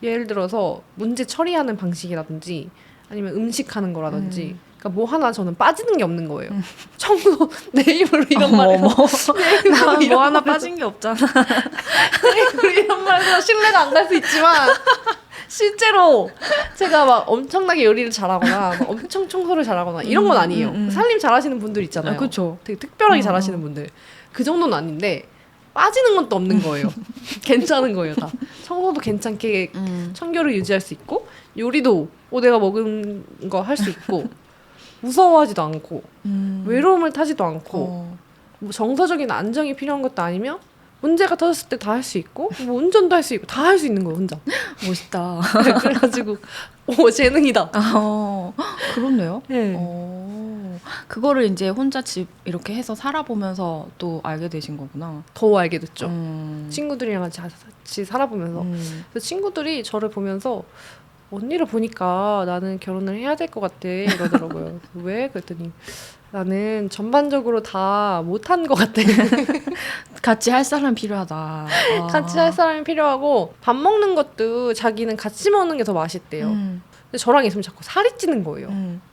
Speaker 1: 예를 들어서 문제 처리하는 방식이라든지 아니면 음식하는 거라든지 그러니까 뭐 하나 저는 빠지는 게 없는 거예요. 청소 내 입으로 이런 말해서
Speaker 2: 뭐 하나 빠진 게 없잖아.
Speaker 1: 내 입으로 이런 말해서 신뢰가 안 갈 수 있지만 실제로 제가 막 엄청나게 요리를 잘하거나 막 엄청 청소를 잘하거나 이런 건 아니에요. 살림 잘하시는 분들 있잖아요.
Speaker 2: 그렇죠.
Speaker 1: 되게 특별하게 잘하시는 분들. 그 정도는 아닌데 빠지는 것도 없는 거예요. 괜찮은 거예요 다. 청소도 괜찮게 청결을 유지할 수 있고 요리도 내가 먹은 거 할 수 있고 무서워하지도 않고 외로움을 타지도 않고 뭐 정서적인 안정이 필요한 것도 아니며 문제가 터졌을 때 다 할 수 있고 뭐 운전도 할 수 있고 다 할 수 있는 거예요 혼자.
Speaker 2: 멋있다.
Speaker 1: 그래가지고 오 재능이다.
Speaker 2: 그렇네요.
Speaker 1: 네.
Speaker 2: 그거를 이제 혼자 집 이렇게 해서 살아보면서 또 알게 되신 거구나.
Speaker 1: 더 알게 됐죠. 친구들이랑 같이 살아보면서. 그래서 친구들이 저를 보면서 언니를 보니까 나는 결혼을 해야 될 것 같아 이러더라고요. 왜? 그랬더니 나는 전반적으로 다 못한 것 같아.
Speaker 2: 같이 할 사람 필요하다.
Speaker 1: 같이 할 사람이 필요하고 밥 먹는 것도 자기는 같이 먹는 게 더 맛있대요. 근데 저랑 있으면 자꾸 살이 찌는 거예요.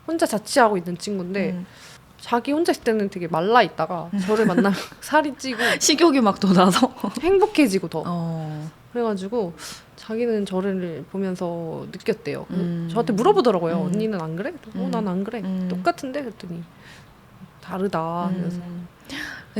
Speaker 1: 혼자 자취하고 있는 친구인데 자기 혼자 있을 때는 되게 말라 있다가 저를 만나면 살이 찌고
Speaker 2: 식욕이 막 돋아서
Speaker 1: 행복해지고 더. 그래가지고 자기는 저를 보면서 느꼈대요. 저한테 물어보더라고요. 언니는 안 그래? 난 안 그래. 똑같은데? 그랬더니 다르다. 그래서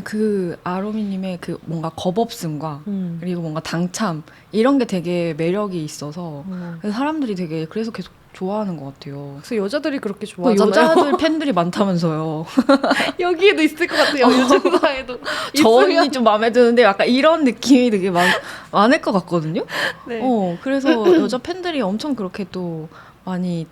Speaker 2: 그 아로미님의 그 뭔가 겁없음과 그리고 뭔가 당참 이런 게 되게 매력이 있어서 그래서 사람들이 되게 그래서 계속 좋아하는 것 같아요.
Speaker 1: 그래서 여자들이 그렇게
Speaker 2: 그
Speaker 1: 좋아하잖아요.
Speaker 2: 여자들 팬들이 많다면서요.
Speaker 1: 여기에도 있을 것 같아요. 요즘 사회도.
Speaker 2: 저 언니 좀 마음에 드는데 약간 이런 느낌이 되게 많을 것 같거든요.
Speaker 1: 네.
Speaker 2: 그래서 여자 팬들이 엄청 그렇게 또 많이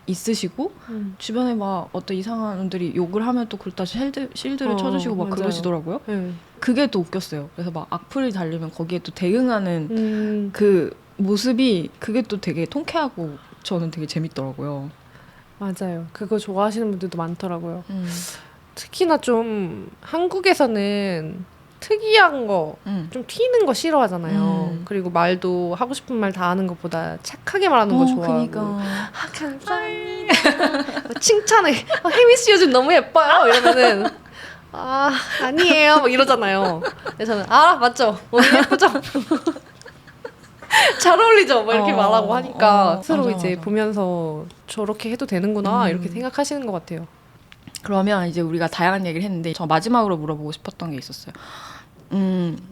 Speaker 2: 있으시고 주변에 막 어떤 이상한 분들이 욕을 하면 또 그걸 다시 실드를 쳐주시고 막
Speaker 1: 맞아요.
Speaker 2: 그러시더라고요.
Speaker 1: 네.
Speaker 2: 그게 또 웃겼어요. 그래서 막 악플이 달리면 거기에 또 대응하는 그 모습이 그게 또 되게 통쾌하고 저는 되게 재밌더라고요.
Speaker 1: 맞아요. 그거 좋아하시는 분들도 많더라고요. 특히나 좀 한국에서는 특이한 거, 좀 튀는 거 싫어하잖아요. 그리고 말도 하고 싶은 말 다 하는 것보다 착하게 말하는 거 좋아하고.
Speaker 2: 그러니까.
Speaker 1: 감사합니다. 칭찬해. 혜미 씨 요즘 너무 예뻐요. 이러면은 아니에요. 막 이러잖아요. 근데 저는 맞죠. 오늘 예쁘죠. 잘 어울리죠. 막 이렇게 말하고 하니까 스스로
Speaker 2: 맞아,
Speaker 1: 이제
Speaker 2: 맞아.
Speaker 1: 보면서 저렇게 해도 되는구나 이렇게 생각하시는 것 같아요.
Speaker 2: 그러면 이제 우리가 다양한 얘기를 했는데 저 마지막으로 물어보고 싶었던 게 있었어요.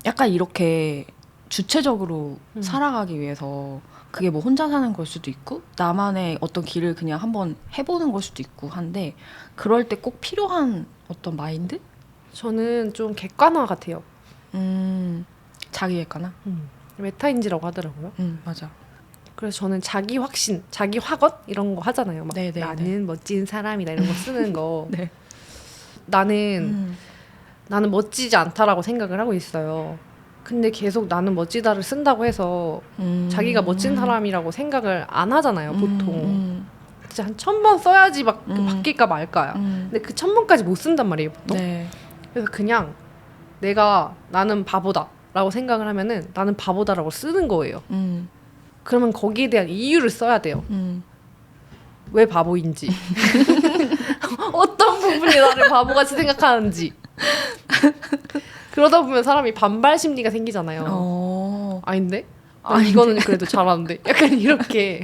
Speaker 2: 약간 이렇게 주체적으로 살아가기 위해서 그게 뭐 혼자 사는 걸 수도 있고 나만의 어떤 길을 그냥 한번 해보는 걸 수도 있고 한데 그럴 때 꼭 필요한 어떤 마인드?
Speaker 1: 저는 좀 객관화 같아요.
Speaker 2: 자기 객관화?
Speaker 1: 메타인지라고 하더라고요.
Speaker 2: 맞아.
Speaker 1: 그래서 저는 자기 확신, 자기 확언 이런 거 하잖아요. 막
Speaker 2: 네네네.
Speaker 1: 나는 멋진 사람이다 이런 거 쓰는 거.
Speaker 2: 네.
Speaker 1: 나는 멋지지 않다라고 생각을 하고 있어요. 근데 계속 나는 멋지다를 쓴다고 해서 자기가 멋진 사람이라고 생각을 안 하잖아요. 보통. 진짜 한 1000번 써야지 막 바뀔까 말까야. 근데 그 1000번까지 못 쓴단 말이에요, 보통.
Speaker 2: 네.
Speaker 1: 그래서 그냥 나는 바보다라고 생각을 하면은 나는 바보다라고 쓰는 거예요. 그러면 거기에 대한 이유를 써야 돼요. 왜 바보인지. 어떤 부분이 나를 바보같이 생각하는지. 그러다 보면 사람이 반발 심리가 생기잖아요. 아닌데? 이거는 그래도 잘하는데. 약간 이렇게.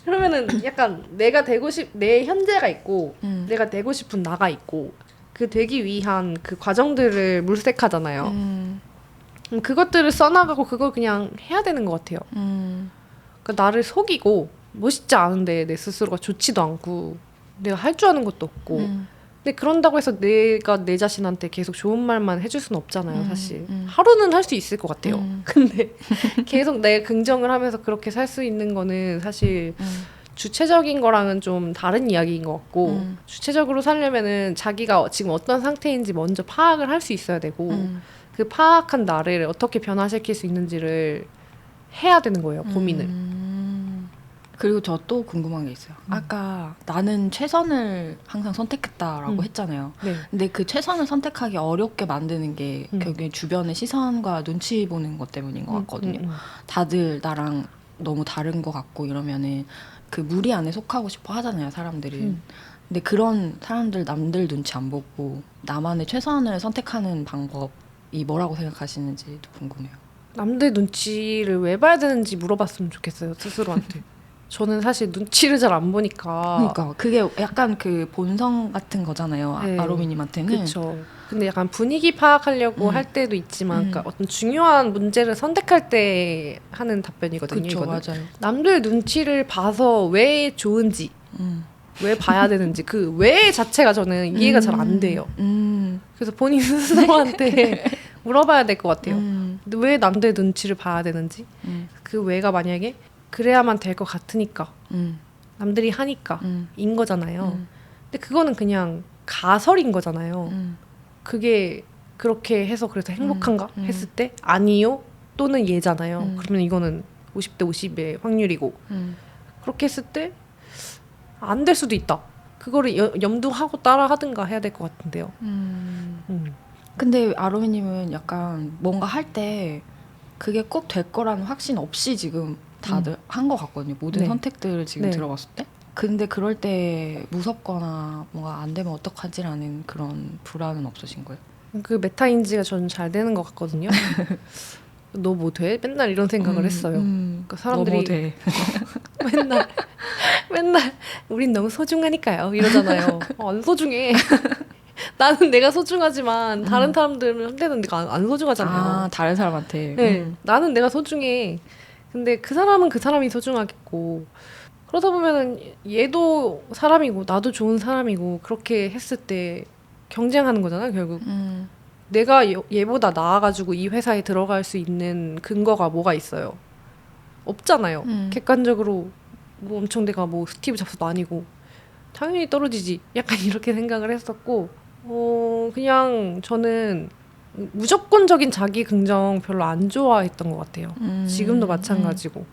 Speaker 1: 그러면은 약간 내 현재가 있고 내가 되고 싶은 나가 있고 그 되기 위한 그 과정들을 물색하잖아요. 그것들을 써나가고 그걸 그냥 해야 되는 것 같아요. 그러니까 나를 속이고 멋있지 않은데 내 스스로가 좋지도 않고 내가 할 줄 아는 것도 없고 근데 그런다고 해서 내가 내 자신한테 계속 좋은 말만 해줄 수는 없잖아요. 사실 하루는 할 수 있을 것 같아요. 근데 계속 내 긍정을 하면서 그렇게 살 수 있는 거는 사실 주체적인 거랑은 좀 다른 이야기인 것 같고 주체적으로 살려면은 자기가 지금 어떤 상태인지 먼저 파악을 할 수 있어야 되고 그 파악한 나를 어떻게 변화시킬 수 있는지를 해야 되는 거예요. 고민을.
Speaker 2: 그리고 저 또 궁금한 게 있어요. 아까 나는 최선을 항상 선택했다라고 했잖아요.
Speaker 1: 네.
Speaker 2: 근데 그 최선을 선택하기 어렵게 만드는 게 결국에 주변의 시선과 눈치 보는 것 때문인 것 같거든요. 다들 나랑 너무 다른 것 같고 이러면은 그 무리 안에 속하고 싶어 하잖아요, 사람들은. 근데 그런 사람들 남들 눈치 안 보고 나만의 최선을 선택하는 방법이 뭐라고 생각하시는지도 궁금해요.
Speaker 1: 남들 눈치를 왜 봐야 되는지 물어봤으면 좋겠어요. 스스로한테. 저는 사실 눈치를 잘 안 보니까.
Speaker 2: 그러니까 그게 약간 그 본성 같은 거잖아요.
Speaker 1: 네.
Speaker 2: 아로미님한테는.
Speaker 1: 그렇죠. 근데 약간 분위기 파악하려고 할 때도 있지만 그러니까 어떤 중요한 문제를 선택할 때 하는 답변이거든요.
Speaker 2: 그쵸,
Speaker 1: 이거는.
Speaker 2: 맞아요.
Speaker 1: 남들 눈치를 봐서 왜 좋은지 왜 봐야 되는지 그 왜 자체가 저는 이해가 잘 안 돼요. 그래서 본인 스스로한테 물어봐야 될 것 같아요. 근데 왜 남들 눈치를 봐야 되는지 그 왜가 만약에 그래야만 될 것 같으니까 남들이 하니까 인 거잖아요. 근데 그거는 그냥 가설인 거잖아요. 그게 그렇게 해서 그래서 행복한가 했을 때 아니요 또는 예잖아요. 그러면 이거는 50대 50의 확률이고 그렇게 했을 때 안 될 수도 있다. 그거를 염두하고 따라 하든가 해야 될 것 같은데요.
Speaker 2: 근데 아로미님은 약간 뭔가 할 때 그게 꼭 될 거라는 확신 없이 지금 다들 한 것 같거든요. 모든
Speaker 1: 네.
Speaker 2: 선택들을 지금
Speaker 1: 네.
Speaker 2: 들어봤을 때. 근데 그럴 때 무섭거나 뭔가 안 되면 어떡하지라는 그런 불안은 없으신 거예요?
Speaker 1: 그 메타인지가 저는 잘 되는 것 같거든요. 너 뭐 돼? 맨날 이런 생각을 했어요. 그러니까 사람들이
Speaker 2: 뭐 돼.
Speaker 1: 맨날 우린 너무 소중하니까요 이러잖아요. 안 소중해. 나는 내가 소중하지만 다른 사람들한테는 내가 안 소중하잖아요.
Speaker 2: 아, 다른 사람한테.
Speaker 1: 네, 나는 내가 소중해. 근데 그 사람은 그 사람이 소중하겠고 그러다 보면은 얘도 사람이고 나도 좋은 사람이고 그렇게 했을 때 경쟁하는 거잖아요 결국. 내가 얘보다 나아가지고 이 회사에 들어갈 수 있는 근거가 뭐가 있어요? 없잖아요. 객관적으로 뭐 엄청 내가 뭐 스티브 잡스도 아니고 당연히 떨어지지. 약간 이렇게 생각을 했었고 그냥 저는 무조건적인 자기 긍정 별로 안 좋아했던 것 같아요. 지금도 마찬가지고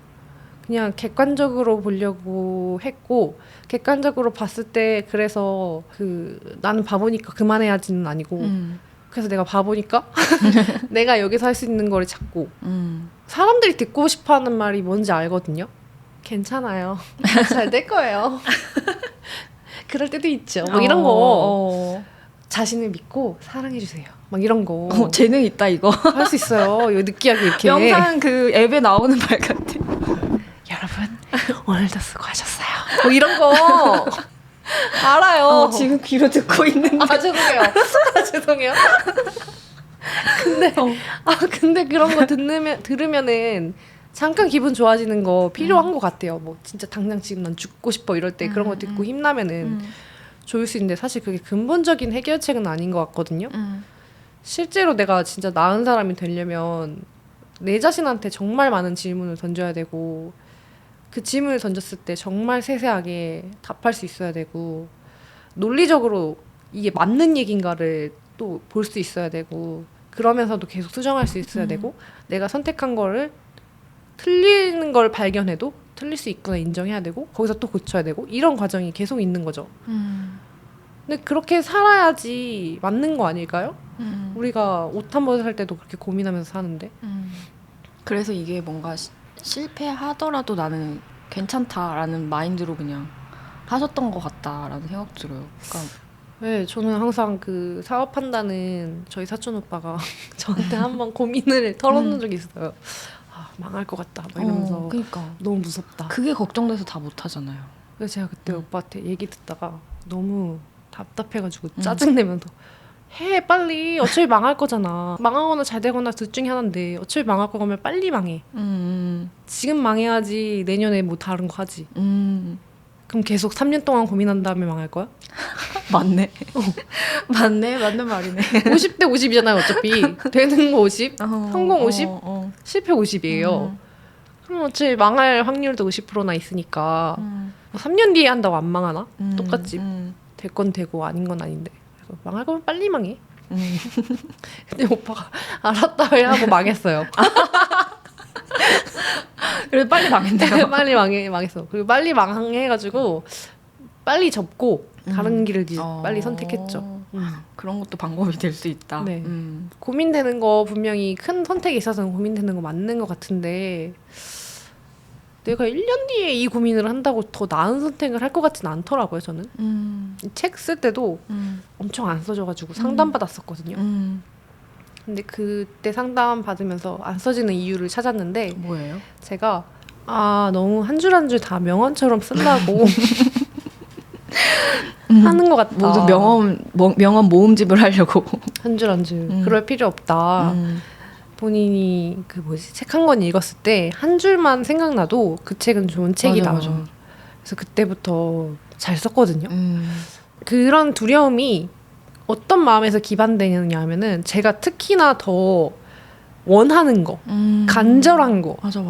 Speaker 1: 그냥 객관적으로 보려고 했고 객관적으로 봤을 때 그래서 그 나는 바보니까 그만해야지는 아니고 그래서 내가 바보니까 내가 여기서 할 수 있는 거를 찾고 사람들이 듣고 싶어하는 말이 뭔지 알거든요. 괜찮아요. 잘 될 거예요. 그럴 때도 있죠. 뭐 이런 거 자신을 믿고 사랑해주세요. 막 이런 거.
Speaker 2: 재능 있다 이거.
Speaker 1: 할 수 있어요. 이거 느끼하게 이렇게.
Speaker 2: 영상 그 앱에 나오는 말 같아.
Speaker 1: 여러분 오늘도 수고하셨어요. 뭐 이런 거 알아요.
Speaker 2: 지금 귀로 듣고 있는데.
Speaker 1: 죄송해요. 죄송해요. 근데 그런 거 들으면은 잠깐 기분 좋아지는 거 필요한 것 같아요. 뭐 진짜 당장 지금 난 죽고 싶어 이럴 때 그런 거 듣고 힘나면은 좋을 수 있는데 사실 그게 근본적인 해결책은 아닌 것 같거든요. 실제로 내가 진짜 나은 사람이 되려면 내 자신한테 정말 많은 질문을 던져야 되고 그 질문을 던졌을 때 정말 세세하게 답할 수 있어야 되고 논리적으로 이게 맞는 얘기인가를 또 볼 수 있어야 되고 그러면서도 계속 수정할 수 있어야 되고 내가 선택한 거를 틀리는 걸 발견해도 틀릴 수 있구나 인정해야 되고 거기서 또 고쳐야 되고 이런 과정이 계속 있는 거죠. 근데 그렇게 살아야지 맞는 거 아닐까요? 우리가 옷 한 번 살 때도 그렇게 고민하면서 사는데
Speaker 2: 그래서 이게 뭔가 실패하더라도 나는 괜찮다라는 마인드로 그냥 하셨던 것 같다라는 생각 들어요. 그러니까
Speaker 1: 네, 저는 항상 그 사업한다는 저희 사촌 오빠가 저한테 한번 고민을 털어놓은 적이 있어요. 아, 망할 것 같다 막 이러면서
Speaker 2: 그러니까
Speaker 1: 너무 무섭다.
Speaker 2: 그게 걱정돼서 다 못하잖아요.
Speaker 1: 그래서 제가 그때 오빠한테 얘기 듣다가 너무 답답해가지고 짜증내면서 해 빨리 어차피 망할 거잖아. 망하거나 잘 되거나 둘 중에 하나인데 어차피 망할 거면 빨리 망해. 지금 망해야지 내년에 뭐 다른 거 하지. 그럼 계속 3년 동안 고민한 다음에 망할 거야?
Speaker 2: 맞네. 맞네. 맞는 말이네.
Speaker 1: 50대 50이잖아요 어차피. 되는 거 50, 성공 50, 실패 50이에요. 그럼 어차피 망할 확률도 50%나 있으니까 뭐 3년 뒤에 한다고 안 망하나? 똑같지. 될 건 되고 아닌 건 아닌데. 그래서 망할 거면 빨리 망해. 근데 오빠가 알았다 하고 망했어요.
Speaker 2: 그래도 빨리 망했네요.
Speaker 1: 빨리 망했어. 그리고 빨리 망해가지고 빨리 접고 다른 길을 이제 빨리 선택했죠.
Speaker 2: 그런 것도 방법이 될 수 있다.
Speaker 1: 네. 고민되는 거 분명히 큰 선택에 있어서는 고민되는 거 맞는 것 같은데 내가 1년 뒤에 이 고민을 한다고 더 나은 선택을 할 것 같지는 않더라고요. 저는 책 쓸 때도 엄청 안 써져가지고 상담 받았었거든요. 근데 그때 상담 받으면서 안 써지는 이유를 찾았는데
Speaker 2: 뭐예요?
Speaker 1: 제가 너무 한 줄 한 줄 다 명언처럼 쓰려고 하는 것 같다.
Speaker 2: 모두 명언 모음집을 하려고
Speaker 1: 한 줄 한 줄. 그럴 필요 없다. 본인이 책 한 권 읽었을 때 한 줄만 생각나도 그 책은 좋은 책이다.
Speaker 2: 맞아.
Speaker 1: 그래서 그때부터 잘 썼거든요. 그런 두려움이 어떤 마음에서 기반되느냐 하면은 제가 특히나 더 원하는 거, 간절한 거.
Speaker 2: 맞아.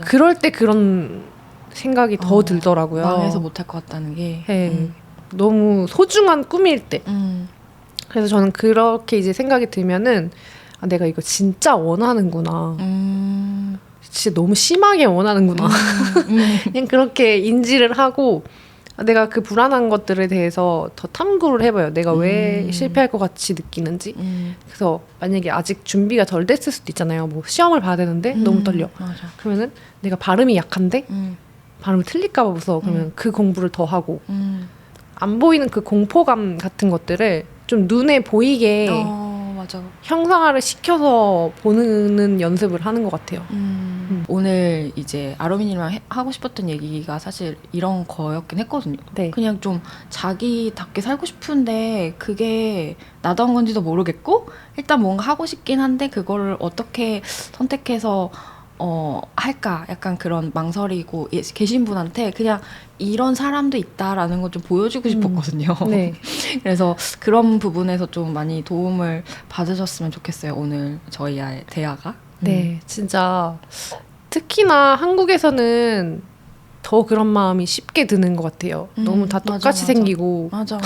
Speaker 1: 그럴 때 그런 생각이 더 들더라고요.
Speaker 2: 망해서 못할 것 같다는 게.
Speaker 1: 네. 너무 소중한 꿈일 때. 그래서 저는 그렇게 이제 생각이 들면은 아, 내가 이거 진짜 원하는구나. 진짜 너무 심하게 원하는구나. 그냥 그렇게 인지를 하고 내가 그 불안한 것들에 대해서 더 탐구를 해봐요. 내가 왜 실패할 것 같이 느끼는지. 그래서 만약에 아직 준비가 덜 됐을 수도 있잖아요. 뭐 시험을 봐야 되는데 너무 떨려.
Speaker 2: 맞아.
Speaker 1: 그러면은 내가 발음이 약한데 발음이 틀릴까 봐 무서워. 그러면 그 공부를 더 하고 안 보이는 그 공포감 같은 것들을 좀 눈에 보이게
Speaker 2: 맞아.
Speaker 1: 형상화를 시켜서 보는 연습을 하는 것 같아요.
Speaker 2: 오늘 이제 아로미님이랑 하고 싶었던 얘기가 사실 이런 거였긴 했거든요.
Speaker 1: 네.
Speaker 2: 그냥 좀 자기답게 살고 싶은데 그게 나다운 건지도 모르겠고 일단 뭔가 하고 싶긴 한데 그거를 어떻게 선택해서 할까 약간 그런 망설이고 계신 분한테 그냥 이런 사람도 있다라는 걸 좀 보여주고 싶었거든요.
Speaker 1: 네.
Speaker 2: 그래서 그런 부분에서 좀 많이 도움을 받으셨으면 좋겠어요. 오늘 저희의 대화가.
Speaker 1: 네, 진짜 특히나 한국에서는 더 그런 마음이 쉽게 드는 것 같아요. 너무 다 똑같이
Speaker 2: 맞아.
Speaker 1: 생기고
Speaker 2: 맞아.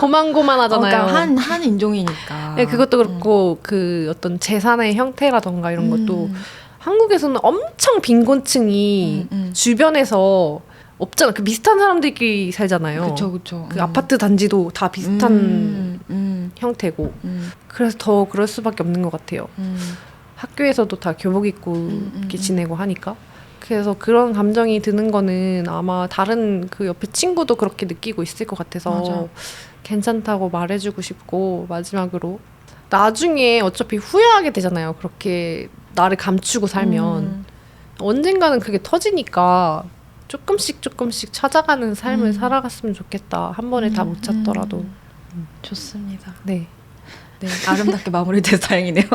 Speaker 1: 고만고만하잖아요.
Speaker 2: 그러니까 한 인종이니까.
Speaker 1: 네, 그것도 그렇고 그 어떤 재산의 형태라던가 이런 것도 한국에서는 엄청 빈곤층이 주변에서 없잖아. 그 비슷한 사람들끼리 살잖아요.
Speaker 2: 그쵸.
Speaker 1: 그 아파트 단지도 다 비슷한 형태고. 그래서 더 그럴 수밖에 없는 것 같아요. 학교에서도 다 교복 입고 이렇게 지내고 하니까. 그래서 그런 감정이 드는 거는 아마 다른 그 옆에 친구도 그렇게 느끼고 있을 것 같아서
Speaker 2: 맞아.
Speaker 1: 괜찮다고 말해주고 싶고 마지막으로 나중에 어차피 후회하게 되잖아요. 그렇게 나를 감추고 살면 언젠가는 그게 터지니까 조금씩 찾아가는 삶을 살아갔으면 좋겠다. 한 번에 다 못 찾더라도.
Speaker 2: 좋습니다.
Speaker 1: 네.
Speaker 2: 네, 아름답게 마무리돼서 다행이네요.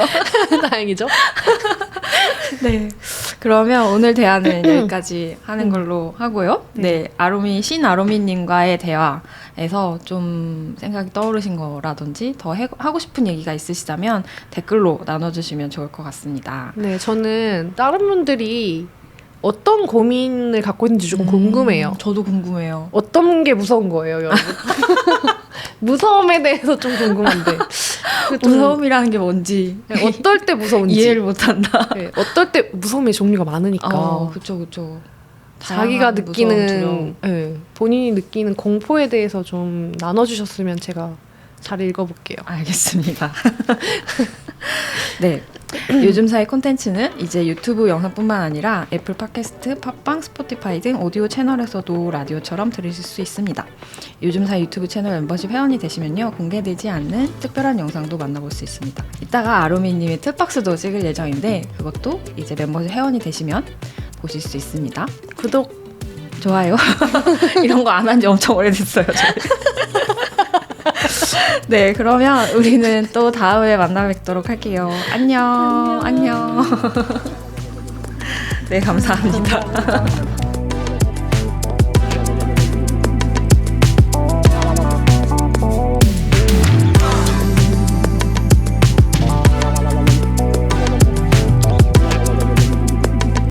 Speaker 1: 다행이죠.
Speaker 2: 네. 그러면 오늘 대화는 여기까지 하는 걸로 하고요. 네. 신아로미님과의 대화에서 좀 생각이 떠오르신 거라든지 더 하고 싶은 얘기가 있으시다면 댓글로 나눠주시면 좋을 것 같습니다.
Speaker 1: 네, 저는 다른 분들이 어떤 고민을 갖고 있는지 조금 궁금해요.
Speaker 2: 저도 궁금해요.
Speaker 1: 어떤 게 무서운 거예요, 여러분? 무서움에 대해서 좀 궁금한데.
Speaker 2: 무서움이라는 게 뭔지
Speaker 1: 어떨 때 무서운지
Speaker 2: 이해를 못한다.
Speaker 1: 네, 어떨 때 무서움의 종류가 많으니까.
Speaker 2: 그쵸.
Speaker 1: 자기가 느끼는
Speaker 2: 두려움.
Speaker 1: 네, 본인이 느끼는 공포에 대해서 좀 나눠주셨으면 제가 잘 읽어볼게요.
Speaker 2: 알겠습니다. 네. 요즘 사이 콘텐츠는 이제 유튜브 영상뿐만 아니라 애플 팟캐스트, 팟빵, 스포티파이 등 오디오 채널에서도 라디오처럼 들으실 수 있습니다. 요즘 사이 유튜브 채널 멤버십 회원이 되시면요. 공개되지 않는 특별한 영상도 만나볼 수 있습니다. 이따가 아로미님의 특박스도 찍을 예정인데 그것도 이제 멤버십 회원이 되시면 보실 수 있습니다.
Speaker 1: 구독,
Speaker 2: 좋아요. 이런 거 안 한 지 엄청 오래됐어요. 저희. 네, 그러면 우리는 또 다음에 만나 뵙도록 할게요. 안녕. 네, 감사합니다.